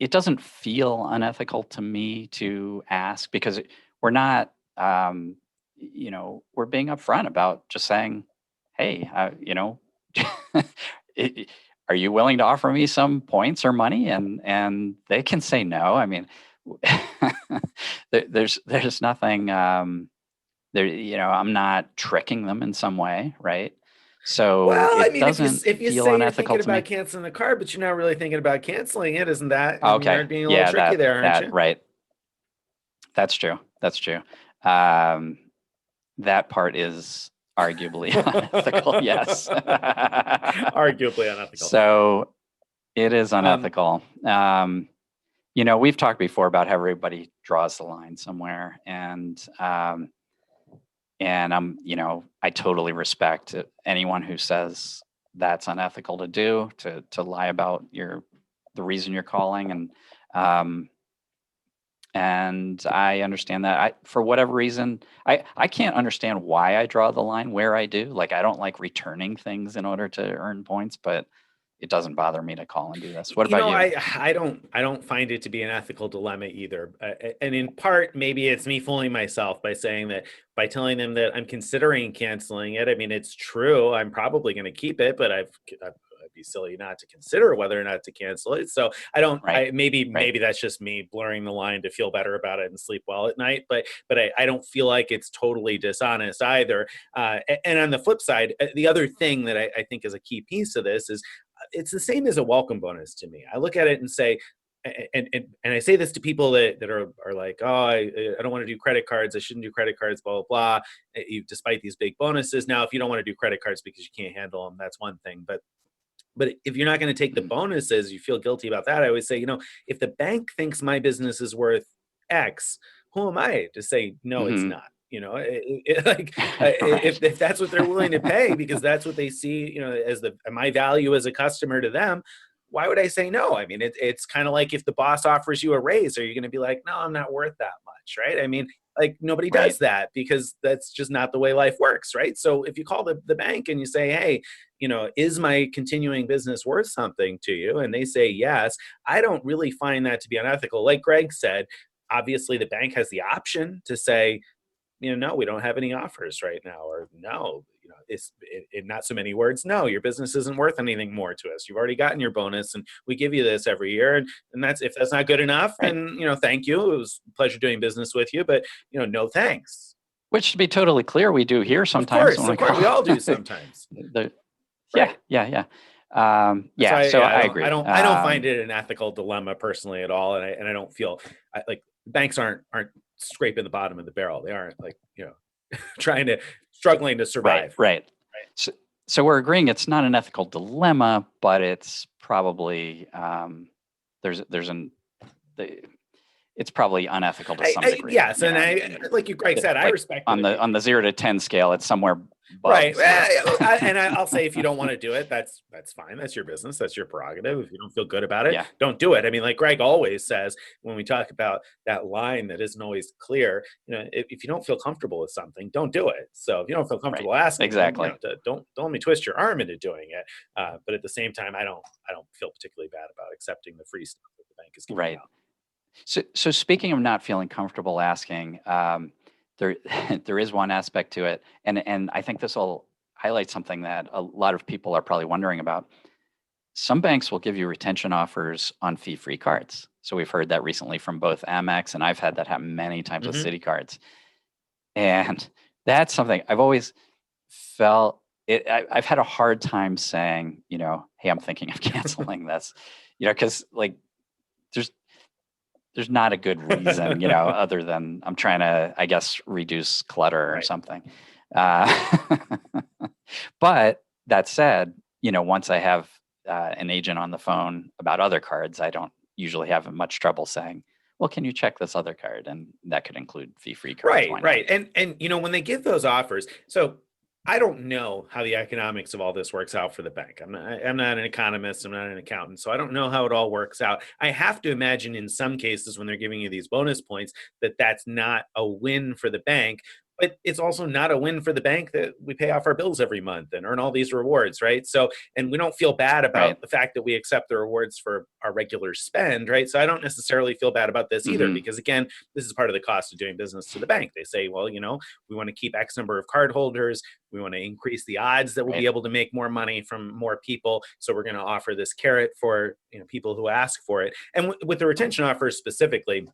it doesn't feel unethical to me to ask, because we're not, we're being upfront about just saying, hey, are you willing to offer me some points or money? And they can say no. I mean, there's nothing there. I'm not tricking them in some way, right? So, well, I mean, if you say you're thinking about canceling the card, but you're not really thinking about canceling it, isn't that? Okay. You're being a little tricky there, aren't you? Right. That's true. That part is arguably unethical. Yes. Arguably unethical. So it is unethical. We've talked before about how everybody draws the line somewhere, and I totally respect anyone who says that's unethical to do, to lie about the reason you're calling. And I understand that. For whatever reason, I can't understand why I draw the line where I do. Like, I don't like returning things in order to earn points, but it doesn't bother me to call and do this. What about you? I don't find it to be an ethical dilemma either. And in part, maybe it's me fooling myself by saying that, by telling them that I'm considering canceling it. I mean, it's true. I'm probably going to keep it, but I'd be silly not to consider whether or not to cancel it. So I don't, maybe that's just me blurring the line to feel better about it and sleep well at night. But I don't feel like it's totally dishonest either. And on the flip side, the other thing that I think is a key piece of this is, it's the same as a welcome bonus to me. I look at it and say, and I say this to people that are like, oh, I don't want to do credit cards. I shouldn't do credit cards, blah, blah, blah. Despite these big bonuses. Now, if you don't want to do credit cards because you can't handle them, that's one thing. But if you're not going to take the bonuses, you feel guilty about that. I always say, if the bank thinks my business is worth X, who am I to say, no, it's not? Right. if that's what they're willing to pay, because that's what they see, as my value as a customer to them, why would I say no? I mean, it's kind of like if the boss offers you a raise, are you going to be like, no, I'm not worth that much, right? I mean, like nobody does Right. that, because that's just not the way life works, right? So if you call the bank and you say, hey, is my continuing business worth something to you? And they say yes, I don't really find that to be unethical. Like Greg said, obviously the bank has the option to say, no, we don't have any offers right now, or no, it's in not so many words, no, your business isn't worth anything more to us. You've already gotten your bonus, and we give you this every year. And that's, if that's not good enough, Right. then, thank you. It was a pleasure doing business with you, but, no, thanks. Which, to be totally clear, we do here sometimes. Of course, we all do sometimes. Yeah, yeah. Yeah. So I agree. I don't find it an ethical dilemma personally at all. And I don't feel like banks aren't scraping the bottom of the barrel. They aren't like, struggling to survive. Right. So we're agreeing it's not an ethical dilemma, but it's probably, it's probably unethical to some degree. Yes, and I, like you, Greg said, I respect on the 0 to 10 scale. It's somewhere right. And I'll say, if you don't want to do it, that's fine. That's your business. That's your prerogative. If you don't feel good about it, don't do it. I mean, like Greg always says, when we talk about that line that isn't always clear, if you don't feel comfortable with something, don't do it. So if you don't feel comfortable asking, exactly, don't let me twist your arm into doing it. But at the same time, I don't feel particularly bad about accepting the free stuff that the bank is giving out. So speaking of not feeling comfortable asking, there is one aspect to it, and I think this will highlight something that a lot of people are probably wondering about. Some banks will give you retention offers on fee-free cards. So we've heard that recently from both Amex, and I've had that happen many times with Citi cards. And that's something I've always felt. I've had a hard time saying, hey, I'm thinking of canceling this, because like there's not a good reason, other than I'm trying to, I guess, reduce clutter or something. But that said, once I have an agent on the phone about other cards, I don't usually have much trouble saying, well, can you check this other card? And that could include fee-free cards. Right. And when they give those offers, so I don't know how the economics of all this works out for the bank. I'm not an economist. I'm not an accountant. So I don't know how it all works out. I have to imagine in some cases when they're giving you these bonus points, that's not a win for the bank. But it's also not a win for the bank that we pay off our bills every month and earn all these rewards, right? So, and we don't feel bad about the fact that we accept the rewards for our regular spend, right? So I don't necessarily feel bad about this either, because again, this is part of the cost of doing business to the bank. They say, well, we want to keep X number of cardholders. We want to increase the odds that we'll be able to make more money from more people. So we're going to offer this carrot for people who ask for it. And with the retention offers specifically,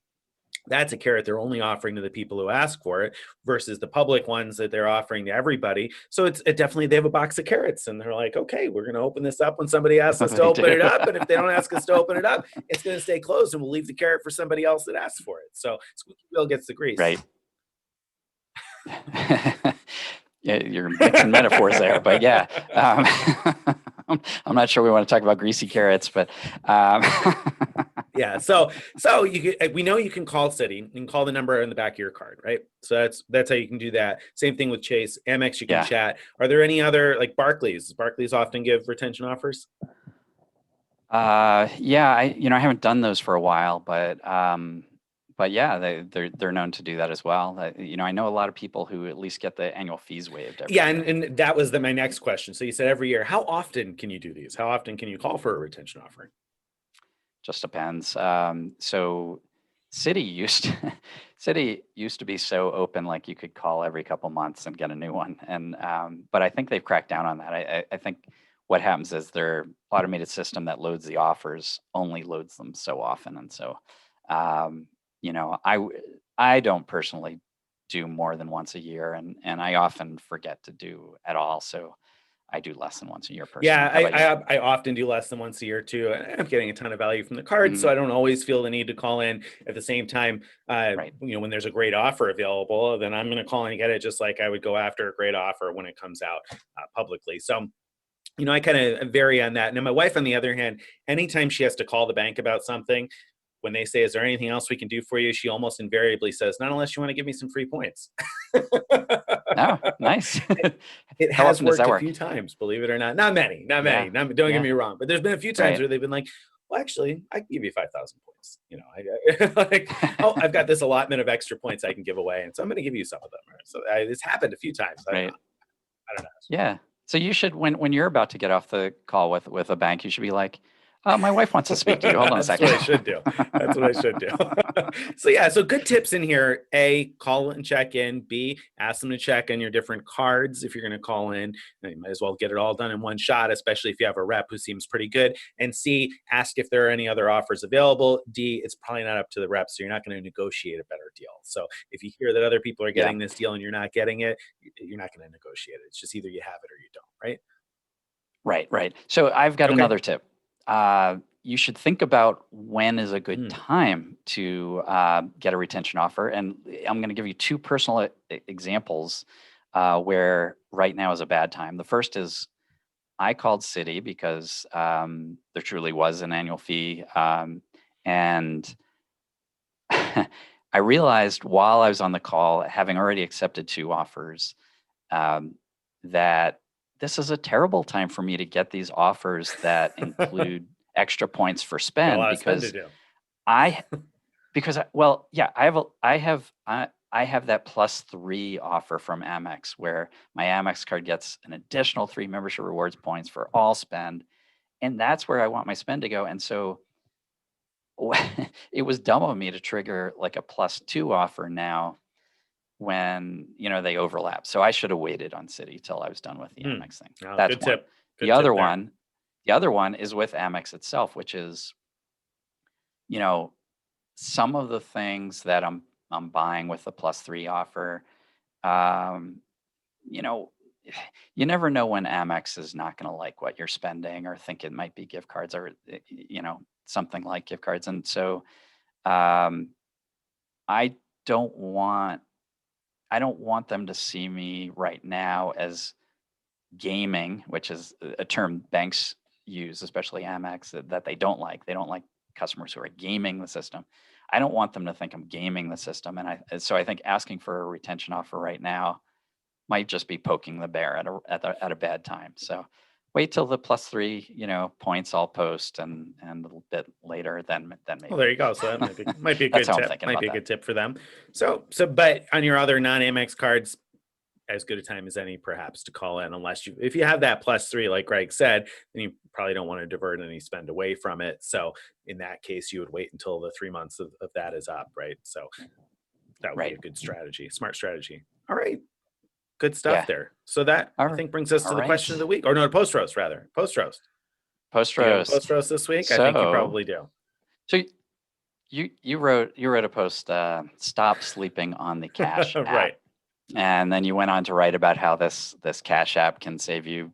that's a carrot they're only offering to the people who ask for it versus the public ones that they're offering to everybody. So it definitely, they have a box of carrots and they're like, okay, we're going to open this up when somebody asks us to open it up. And if they don't ask us to open it up, it's going to stay closed and we'll leave the carrot for somebody else that asks for it. So squeaky wheel gets the grease. Right. Yeah, you're mixing metaphors there, but yeah. I'm not sure we want to talk about greasy carrots, but yeah. So we know you can call Citi. You can call the number in the back of your card, right? So that's how you can do that. Same thing with Chase, Amex. You can chat. Are there any other, like Barclays? Does Barclays often give retention offers? Yeah, I haven't done those for a while, but yeah, they're known to do that as well. I know a lot of people who at least get the annual fees waived every year. And that was my next question. So you said every year. How often can you do these? How often can you call for a retention offer? Just depends. So Citi used to be so open, like you could call every couple months and get a new one. And but I think they've cracked down on that. I think what happens is their automated system that loads the offers only loads them so often, and so. I don't personally do more than once a year, and I often forget to do at all. So I do less than once a year personally. Yeah, I often do less than once a year too. I'm getting a ton of value from the card, so I don't always feel the need to call in. At the same time, when there's a great offer available, then I'm going to call and get it, just like I would go after a great offer when it comes out publicly. So I kind of vary on that. Now, my wife, on the other hand, anytime she has to call the bank about something, when they say, is there anything else we can do for you? She almost invariably says, not unless you want to give me some free points. Oh, nice. It How has often does worked that a work? few times, believe it or not. Not many. Don't Yeah. get me wrong, but there's been a few times Right. where they've been like, well, actually, I can give you 5,000 points. You know, like, oh, I've got this allotment of extra points I can give away, and so I'm going to give you some of them. So it's happened a few times. Right. I don't know. Yeah. So you should, when you're about to get off the call with a bank, you should be like, my wife wants to speak to you. Hold on a second. That's what I should do. That's what I should do. So yeah, so good tips in here. A, call and check in. B, ask them to check on your different cards. If you're going to call in, you might as well get it all done in one shot, especially if you have a rep who seems pretty good. And C, ask if there are any other offers available. D, it's probably not up to the rep, so you're not going to negotiate a better deal. So if you hear that other people are getting this deal and you're not getting it, you're not going to negotiate it. It's just either you have it or you don't, right? Right. So I've got another tip. You should think about when is a good time to get a retention offer. And I'm going to give you two personal examples where right now is a bad time. The first is I called Citi because there truly was an annual fee. And I realized while I was on the call, having already accepted two offers, that this is a terrible time for me to get these offers that include extra points for spend because I have that +3 offer from Amex where my Amex card gets an additional 3 membership rewards points for all spend, and that's where I want my spend to go. And so it was dumb of me to trigger like a +2 offer now when they overlap. So I should have waited on Citi till I was done with the Amex thing. That's good tip. The other one is with Amex itself, which is, some of the things that I'm buying with the +3 offer. You know, you never know when Amex is not going to like what you're spending or think it might be gift cards or something like gift cards. And so I don't want them to see me right now as gaming, which is a term banks use, especially Amex, that they don't like. They don't like customers who are gaming the system. I don't want them to think I'm gaming the system. And so I think asking for a retention offer right now might just be poking the bear at a bad time. So wait till the +3, points all post and a little bit later, then maybe. Well, there you go. So that might be a good tip. Might be a good tip for them. So, but on your other non-Amex cards, as good a time as any, perhaps, to call in, if you have that +3, like Greg said, then you probably don't want to divert any spend away from it. So in that case, you would wait until the 3 months of that is up, right? So that would be a good strategy, smart strategy. All right. Good stuff there. So that, I think, brings us to the question of the week. Or no, post-roast, rather. Post-roast. Post-roast. Post-roast this week? I think you probably do. So you wrote a post, stop sleeping on the Cash app. Right. And then you went on to write about how this Cash app can save you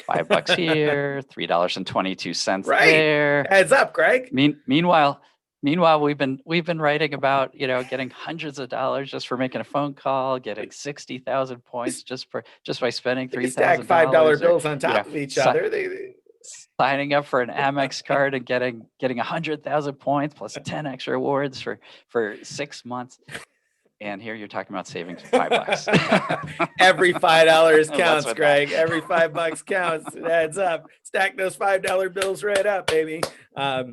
$5 here, $3.22 there. Adds up, Greg. Meanwhile, we've been writing about getting hundreds of dollars just for making a phone call, getting 60,000 points just by spending $3,000. Stack $5 bills on top of each other. Signing up for an Amex card and getting 100,000 points plus 10 extra rewards for 6 months. And here you're talking about saving $5. Every $5 counts, Greg. Every $5 counts. It adds up. Stack those $5 bills right up, baby. All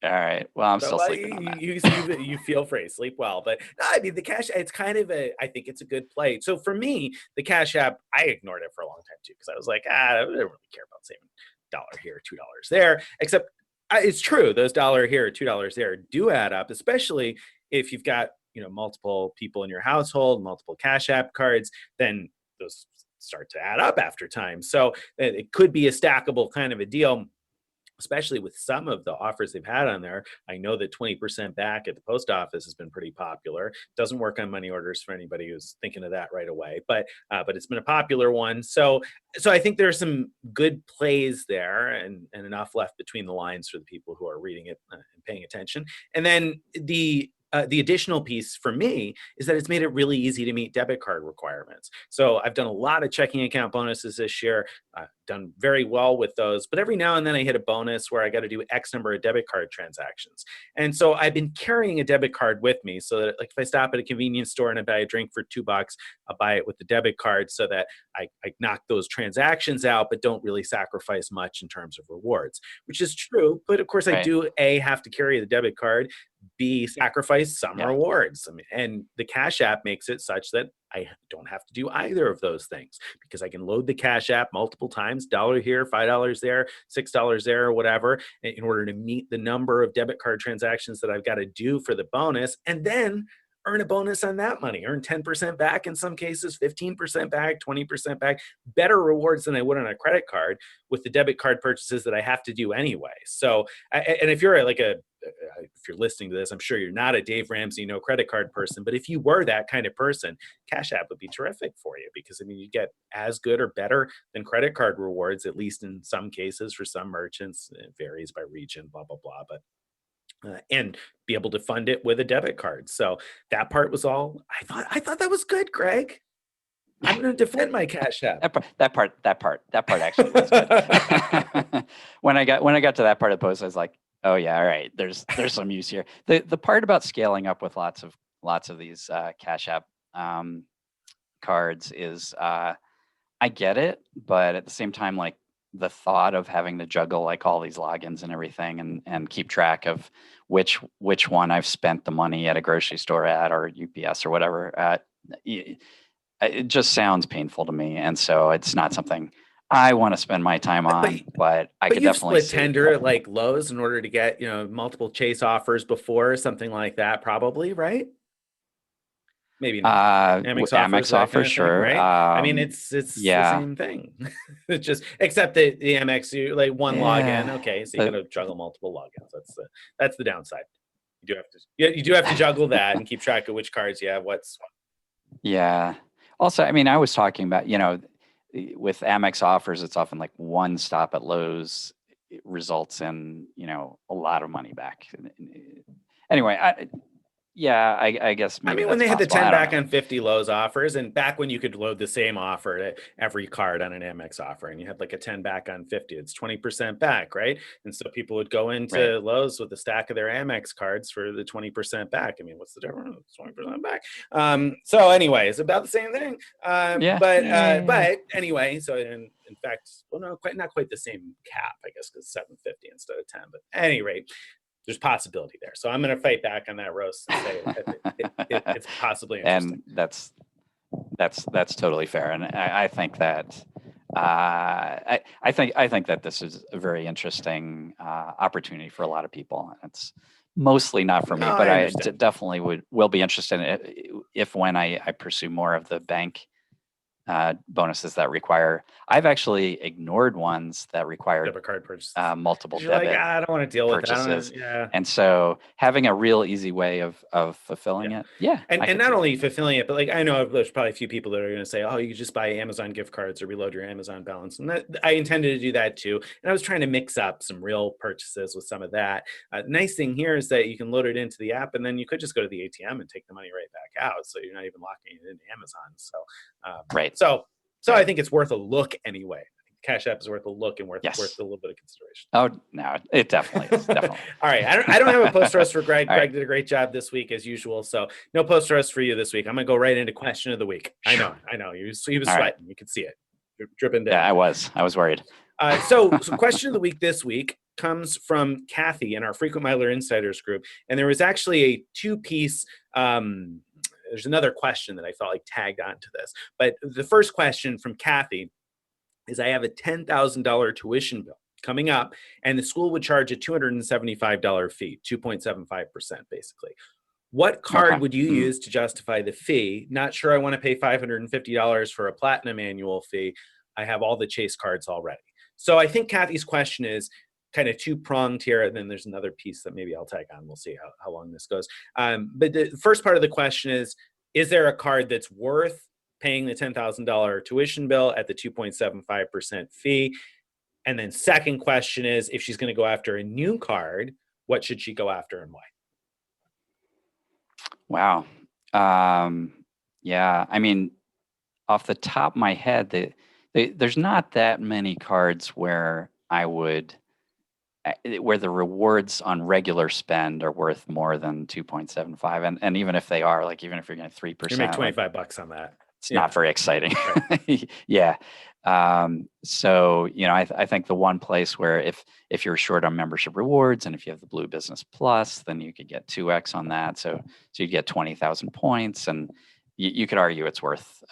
right. Well, I'm still sleeping on that. You feel free. Sleep well. But no, I mean, the Cash, it's kind of I think it's a good play. So for me, the Cash app, I ignored it for a long time too, because I was like, I don't really care about saving $1 here, $2 there. Except it's true. Those $1 here, $2 there do add up, especially if you've got multiple people in your household, multiple Cash app cards, then those start to add up after time. So it could be a stackable kind of a deal, especially with some of the offers they've had on there. I know that 20% back at the post office has been pretty popular. Doesn't work on money orders for anybody who's thinking of that right away, but it's been a popular one. So I think there's some good plays there and enough left between the lines for the people who are reading it and paying attention. And then the the additional piece for me is that it's made it really easy to meet debit card requirements. So I've done a lot of checking account bonuses this year. I've done very well with those, but every now and then I hit a bonus where I got to do X number of debit card transactions. And so I've been carrying a debit card with me so that, like, if I stop at a convenience store and I buy a drink for $2, I'll buy it with the debit card so that I knock those transactions out, but don't really sacrifice much in terms of rewards, which is true. But of course, I do have to carry the debit card, B, sacrifice some rewards. I mean, and the Cash App makes it such that I don't have to do either of those things because I can load the Cash App multiple times, $1 here, $5 there, $6 there, or whatever, in order to meet the number of debit card transactions that I've got to do for the bonus, and then earn a bonus on that money, earn 10% back in some cases, 15% back, 20% back, better rewards than I would on a credit card with the debit card purchases that I have to do anyway. So, and if you're if you're listening to this, I'm sure you're not a Dave Ramsey, no credit card person, but if you were that kind of person, Cash App would be terrific for you because, I mean, you get as good or better than credit card rewards, at least in some cases for some merchants. It varies by region, blah, blah, blah. But and be able to fund it with a debit card. So that part was all. I thought that was good, Greg. I'm going to defend my Cash App. That part actually was good. When I got to that part of the post, I was like, oh yeah, all right. There's some use here. The part about scaling up with lots of these Cash App cards is I get it, but at the same time, like, the thought of having to juggle like all these logins and everything and keep track of which one I've spent the money at a grocery store at or UPS or whatever at, it just sounds painful to me. And so it's not something I want to spend my time on, but I could definitely split tender at like Lowe's in order to get, multiple Chase offers before, something like that, probably, right? Maybe not. Amex offers, sure. Right? I mean, it's the same thing. It's just, except that the Amex, you like one login. Okay, so you got to juggle multiple logins. That's the downside. You do have to juggle that and keep track of which cards you have. Yeah. Also, I mean, I was talking about, with Amex offers, it's often like one stop at Lowe's results in, a lot of money back. Anyway, I guess maybe. I mean, when they had the 10 back on 50 Lowe's offers, and back when you could load the same offer to every card on an Amex offer, and you had like a 10 back on 50, it's 20% back, right? And so people would go into Lowe's with a stack of their Amex cards for the 20% back. I mean, what's the difference? It's 20% back. So anyway, it's about the same thing. But anyway, so in fact, well, no, not quite the same cap, I guess, because 750 instead of 10. But at any rate, there's possibility there. So I'm going to fight back on that roast and say it's possibly interesting. And that's totally fair. And I think that I think that this is a very interesting opportunity for a lot of people. It's mostly not for me, but I definitely will be interested in it if when I pursue more of the bank bonuses that require. I've actually ignored ones that require debit card purchases, multiple debit. Like, I don't want to deal purchases. With that. And so having a real easy way of fulfilling it, and not only fulfilling it, but like I know there's probably a few people that are going to say, "Oh, you could just buy Amazon gift cards or reload your Amazon balance," and that, I intended to do that too. And I was trying to mix up some real purchases with some of that. Nice thing here is that you can load it into the app, and then you could just go to the ATM and take the money right back out, so you're not even locking it into Amazon. So So I think it's worth a look anyway. Cash App is worth a look and worth a little bit of consideration. Oh, no, it definitely is. Definitely. All right. I don't have a post roast for Greg. Greg did a great job this week as usual. So no post roast for you this week. I'm going to go right into question of the week. I know. He was sweating. Right. You could see it dripping down. Yeah, I was worried. So question of the week this week comes from Kathy in our Frequent Miler Insiders group. And there was actually a two-piece there's another question that I felt like tagged onto this. But the first question from Kathy is, I have a $10,000 tuition bill coming up, and the school would charge a $275 fee, 2.75% basically. What card would you use to justify the fee? Not sure I want to pay $550 for a platinum annual fee. I have all the Chase cards already. So I think Kathy's question is kind of two-pronged here, and then there's another piece that maybe I'll tag on. We'll see how long this goes. But the first part of the question is there a card that's worth paying the $10,000 tuition bill at the 2.75% fee? And then second question is, if she's going to go after a new card, what should she go after and why? Wow. Yeah, I mean, off the top of my head, there's not that many cards where I would where the rewards on regular spend are worth more than 2.75, and even if they are, like even if you're getting You make 3%, like $25 on that. it's Yeah. not very exciting. Right. Yeah. So, I think the one place where if you're short on membership rewards and if you have the Blue Business Plus, then you could get 2x on that. So you get 20,000 points, and you could argue it's worth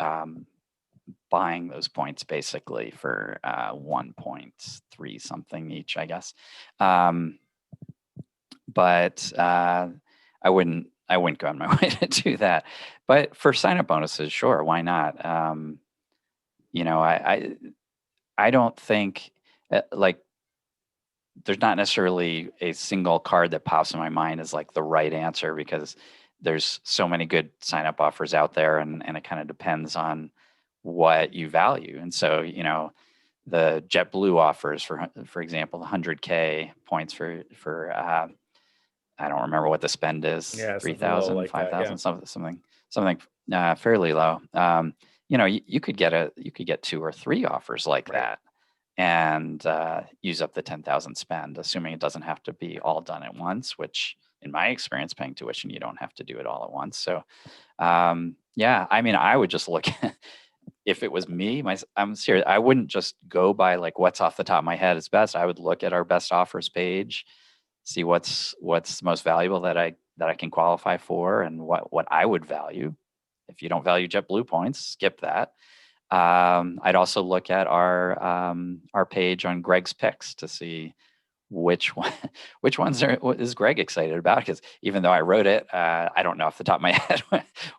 buying those points basically for 1.3 something each, I guess. But I wouldn't go on my way to do that. But for sign up bonuses, sure, why not? I don't think like there's not necessarily a single card that pops in my mind as like the right answer, because there's so many good sign up offers out there, and it kind of depends on what you value. And so, the JetBlue offers, for example, the 100K points for I don't remember what the spend is, Yeah, something low 3,000, like that. Yeah. something fairly low. You could get 2 or 3 offers like Right. that, and use up the 10,000 spend, assuming it doesn't have to be all done at once, which in my experience, paying tuition, you don't have to do it all at once. So, yeah, I mean, I would just look if it was me, I'm serious. I wouldn't just go by like what's off the top of my head is best. I would look at our best offers page, see what's most valuable that I can qualify for, and what I would value. If you don't value JetBlue points, skip that. I'd also look at our page on Greg's picks to see which one, which ones is Greg excited about, because even though I wrote it, I don't know off the top of my head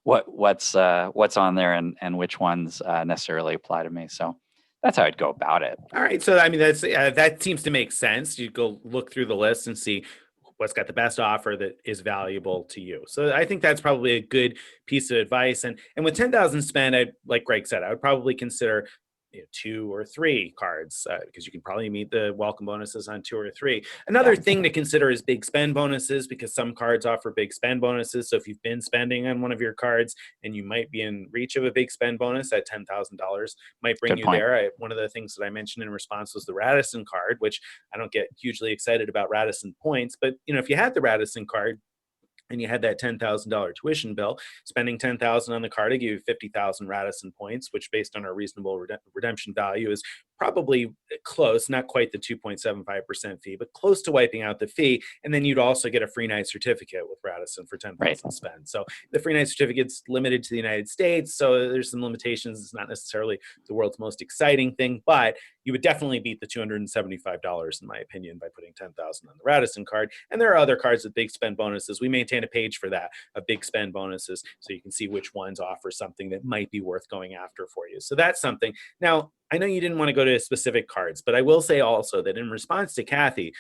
what's on there, and which ones necessarily apply to me. So that's how I'd go about it. All right. So, I mean, that seems to make sense. You go look through the list and see what's got the best offer that is valuable to you. So I think that's probably a good piece of advice. And with 10,000 spent, like Greg said, I would probably consider 2 or 3 cards, because you can probably meet the welcome bonuses on 2 or 3. Another thing to consider is big spend bonuses, because some cards offer big spend bonuses. So if you've been spending on one of your cards and you might be in reach of a big spend bonus at $10,000, might bring Good you point. there. One of the things that I mentioned in response was the Radisson card, which I don't get hugely excited about Radisson points, but if you had the Radisson card and you had that $10,000 tuition bill, spending $10,000 on the card to give you 50,000 Radisson points, which based on our reasonable redemption value is probably close, not quite the 2.75% fee, but close to wiping out the fee. And then you'd also get a free night certificate with Radisson for 10,000 spent. So the free night certificate's limited to the United States, so there's some limitations. It's not necessarily the world's most exciting thing, but you would definitely beat the $275, in my opinion, by putting 10,000 on the Radisson card. And there are other cards with big spend bonuses. We maintain a page for that, of big spend bonuses, so you can see which ones offer something that might be worth going after for you. So that's something. Now, I know you didn't want to go to specific cards, but I will say also that in response to Kathy,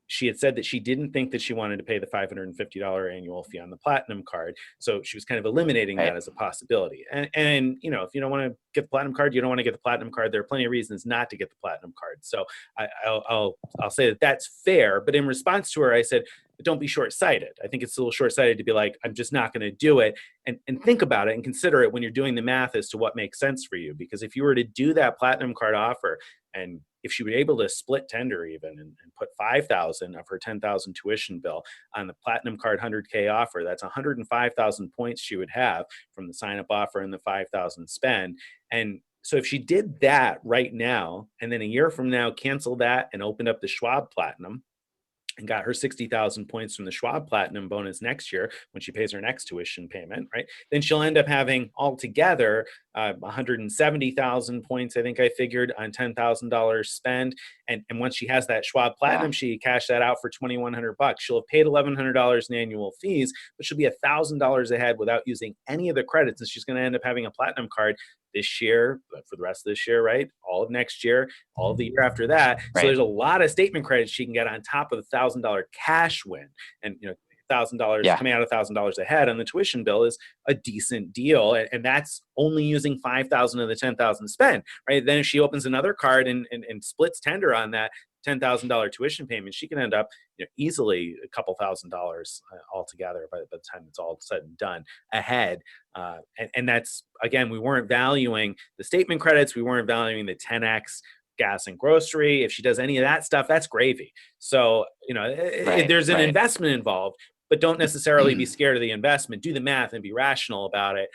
she had said that she didn't think that she wanted to pay the $550 annual fee on the platinum card. So she was kind of eliminating that as a possibility. And if you don't want to get the platinum card, you don't want to get the platinum card. There are plenty of reasons not to get the platinum card. So I'll say that that's fair. But in response to her, I said, don't be short-sighted. I think it's a little short-sighted to be like, I'm just not going to do it. And think about it and consider it when you're doing the math as to what makes sense for you. Because if you were to do that platinum card offer, and if she were able to split tender even and put 5,000 of her 10,000 tuition bill on the platinum card 100K offer, that's 105,000 points she would have from the sign up offer and the 5,000 spend. And so if she did that right now, and then a year from now, cancel that and opened up the Schwab Platinum and got her 60,000 points from the Schwab Platinum bonus next year when she pays her next tuition payment, right? Then she'll end up having altogether 170,000 points, I think I figured, on $10,000 spend. And once she has that Schwab Platinum, she cash that out for $2,100. She'll have paid $1,100 in annual fees, but she'll be $1,000 ahead without using any of the credits. And she's going to end up having a platinum card this year, for the rest of this year, right? All of next year, all of the year after that. So there's a lot of statement credits she can get on top of the $1,000 cash win. And $1,000 coming out of $1,000 ahead on the tuition bill is a decent deal, and that's only using 5,000 of the 10,000 spent, right? Then if she opens another card and splits tender on that, $10,000 tuition payment, she can end up easily a couple $1,000 altogether by the time it's all said and done ahead. And that's, again, we weren't valuing the statement credits. We weren't valuing the 10X gas and grocery. If she does any of that stuff, that's gravy. So, there's an investment involved, but don't necessarily be scared of the investment. Do the math and be rational about it.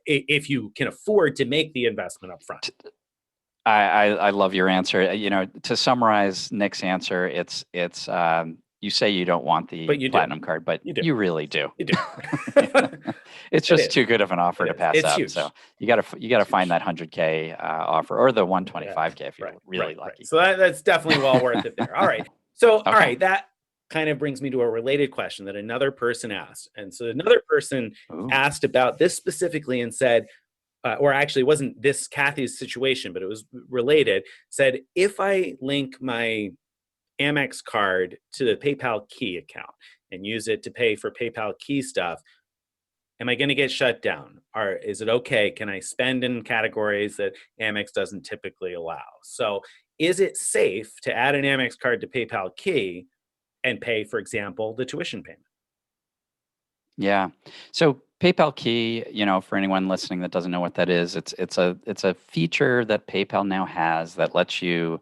If you can afford to make the investment up front. I love your answer. To summarize Nick's answer, it's you say you don't want the platinum card, but you really do. You do. It's just too good of an offer to pass up. Huge. So you gotta find that 100K offer or the 125K if you're really lucky. So that's definitely well worth it there. All right. So all right, that kind of brings me to a related question that another person asked. And so another person asked about this specifically and said, or actually it wasn't this Kathy's situation, but it was related, said, if I link my Amex card to the PayPal Key account and use it to pay for PayPal Key stuff, am I going to get shut down? Or is it okay? Can I spend in categories that Amex doesn't typically allow? So is it safe to add an Amex card to PayPal Key and pay, for example, the tuition payment? Yeah. So PayPal Key, for anyone listening that doesn't know what that is, it's a feature that PayPal now has that lets you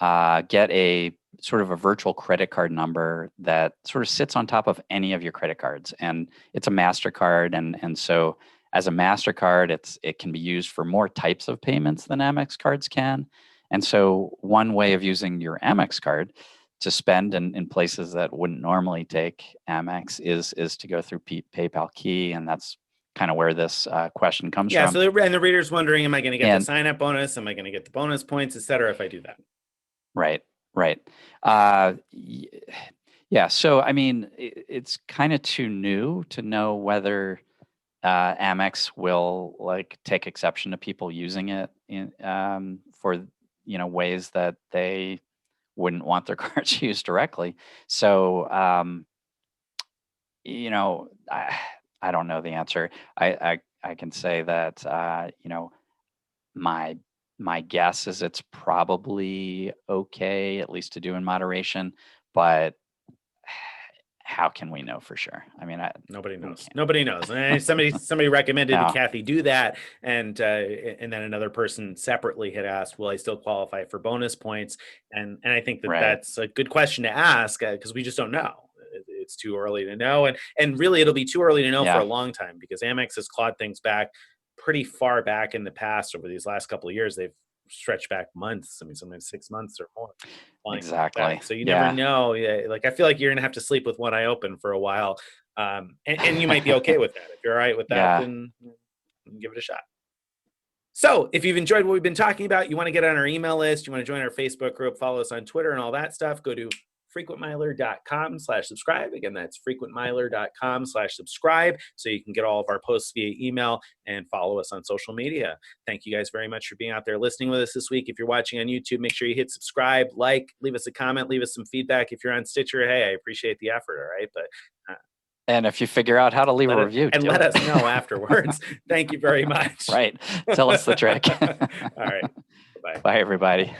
get a sort of a virtual credit card number that sort of sits on top of any of your credit cards, and it's a MasterCard, and so as a MasterCard, it can be used for more types of payments than Amex cards can, and so one way of using your Amex card to spend in places that wouldn't normally take Amex is to go through PayPal Key, and that's kind of where this question comes from. Yeah, so and the reader's wondering, am I going to get the sign-up bonus? Am I going to get the bonus points, et cetera, if I do that? Right. Yeah, so I mean, it's kind of too new to know whether Amex will take exception to people using it for ways that they wouldn't want their cards used directly. So I don't know the answer. I can say that my guess is it's probably okay, at least to do in moderation, but how can we know for sure? I mean, nobody knows. Nobody knows. And somebody recommended that Kathy do that, and then another person separately had asked, "Will I still qualify for bonus points?" And I think that that's a good question to ask because we just don't know. It's too early to know, and really it'll be too early to know for a long time because Amex has clawed things back pretty far back in the past. Over these last couple of years, they've stretched back months. I mean, sometimes 6 months or more. Exactly. So you never know. I feel like you're gonna have to sleep with one eye open for a while, and you might be okay with that. If you're all right with that, then give it a shot. So if you've enjoyed what we've been talking about, you want to get on our email list, you want to join our Facebook group, follow us on Twitter and all that stuff, go to frequentmiler.com/subscribe. Again, that's frequentmiler.com/subscribe. So you can get all of our posts via email and follow us on social media. Thank you guys very much for being out there listening with us this week. If you're watching on YouTube, make sure you hit subscribe, leave us a comment, leave us some feedback. If you're on Stitcher, hey, I appreciate the effort. All right. But and if you figure out how to leave a review, and let us know afterwards. Thank you very much. Right. Tell us the trick. All right. Bye. Bye, everybody.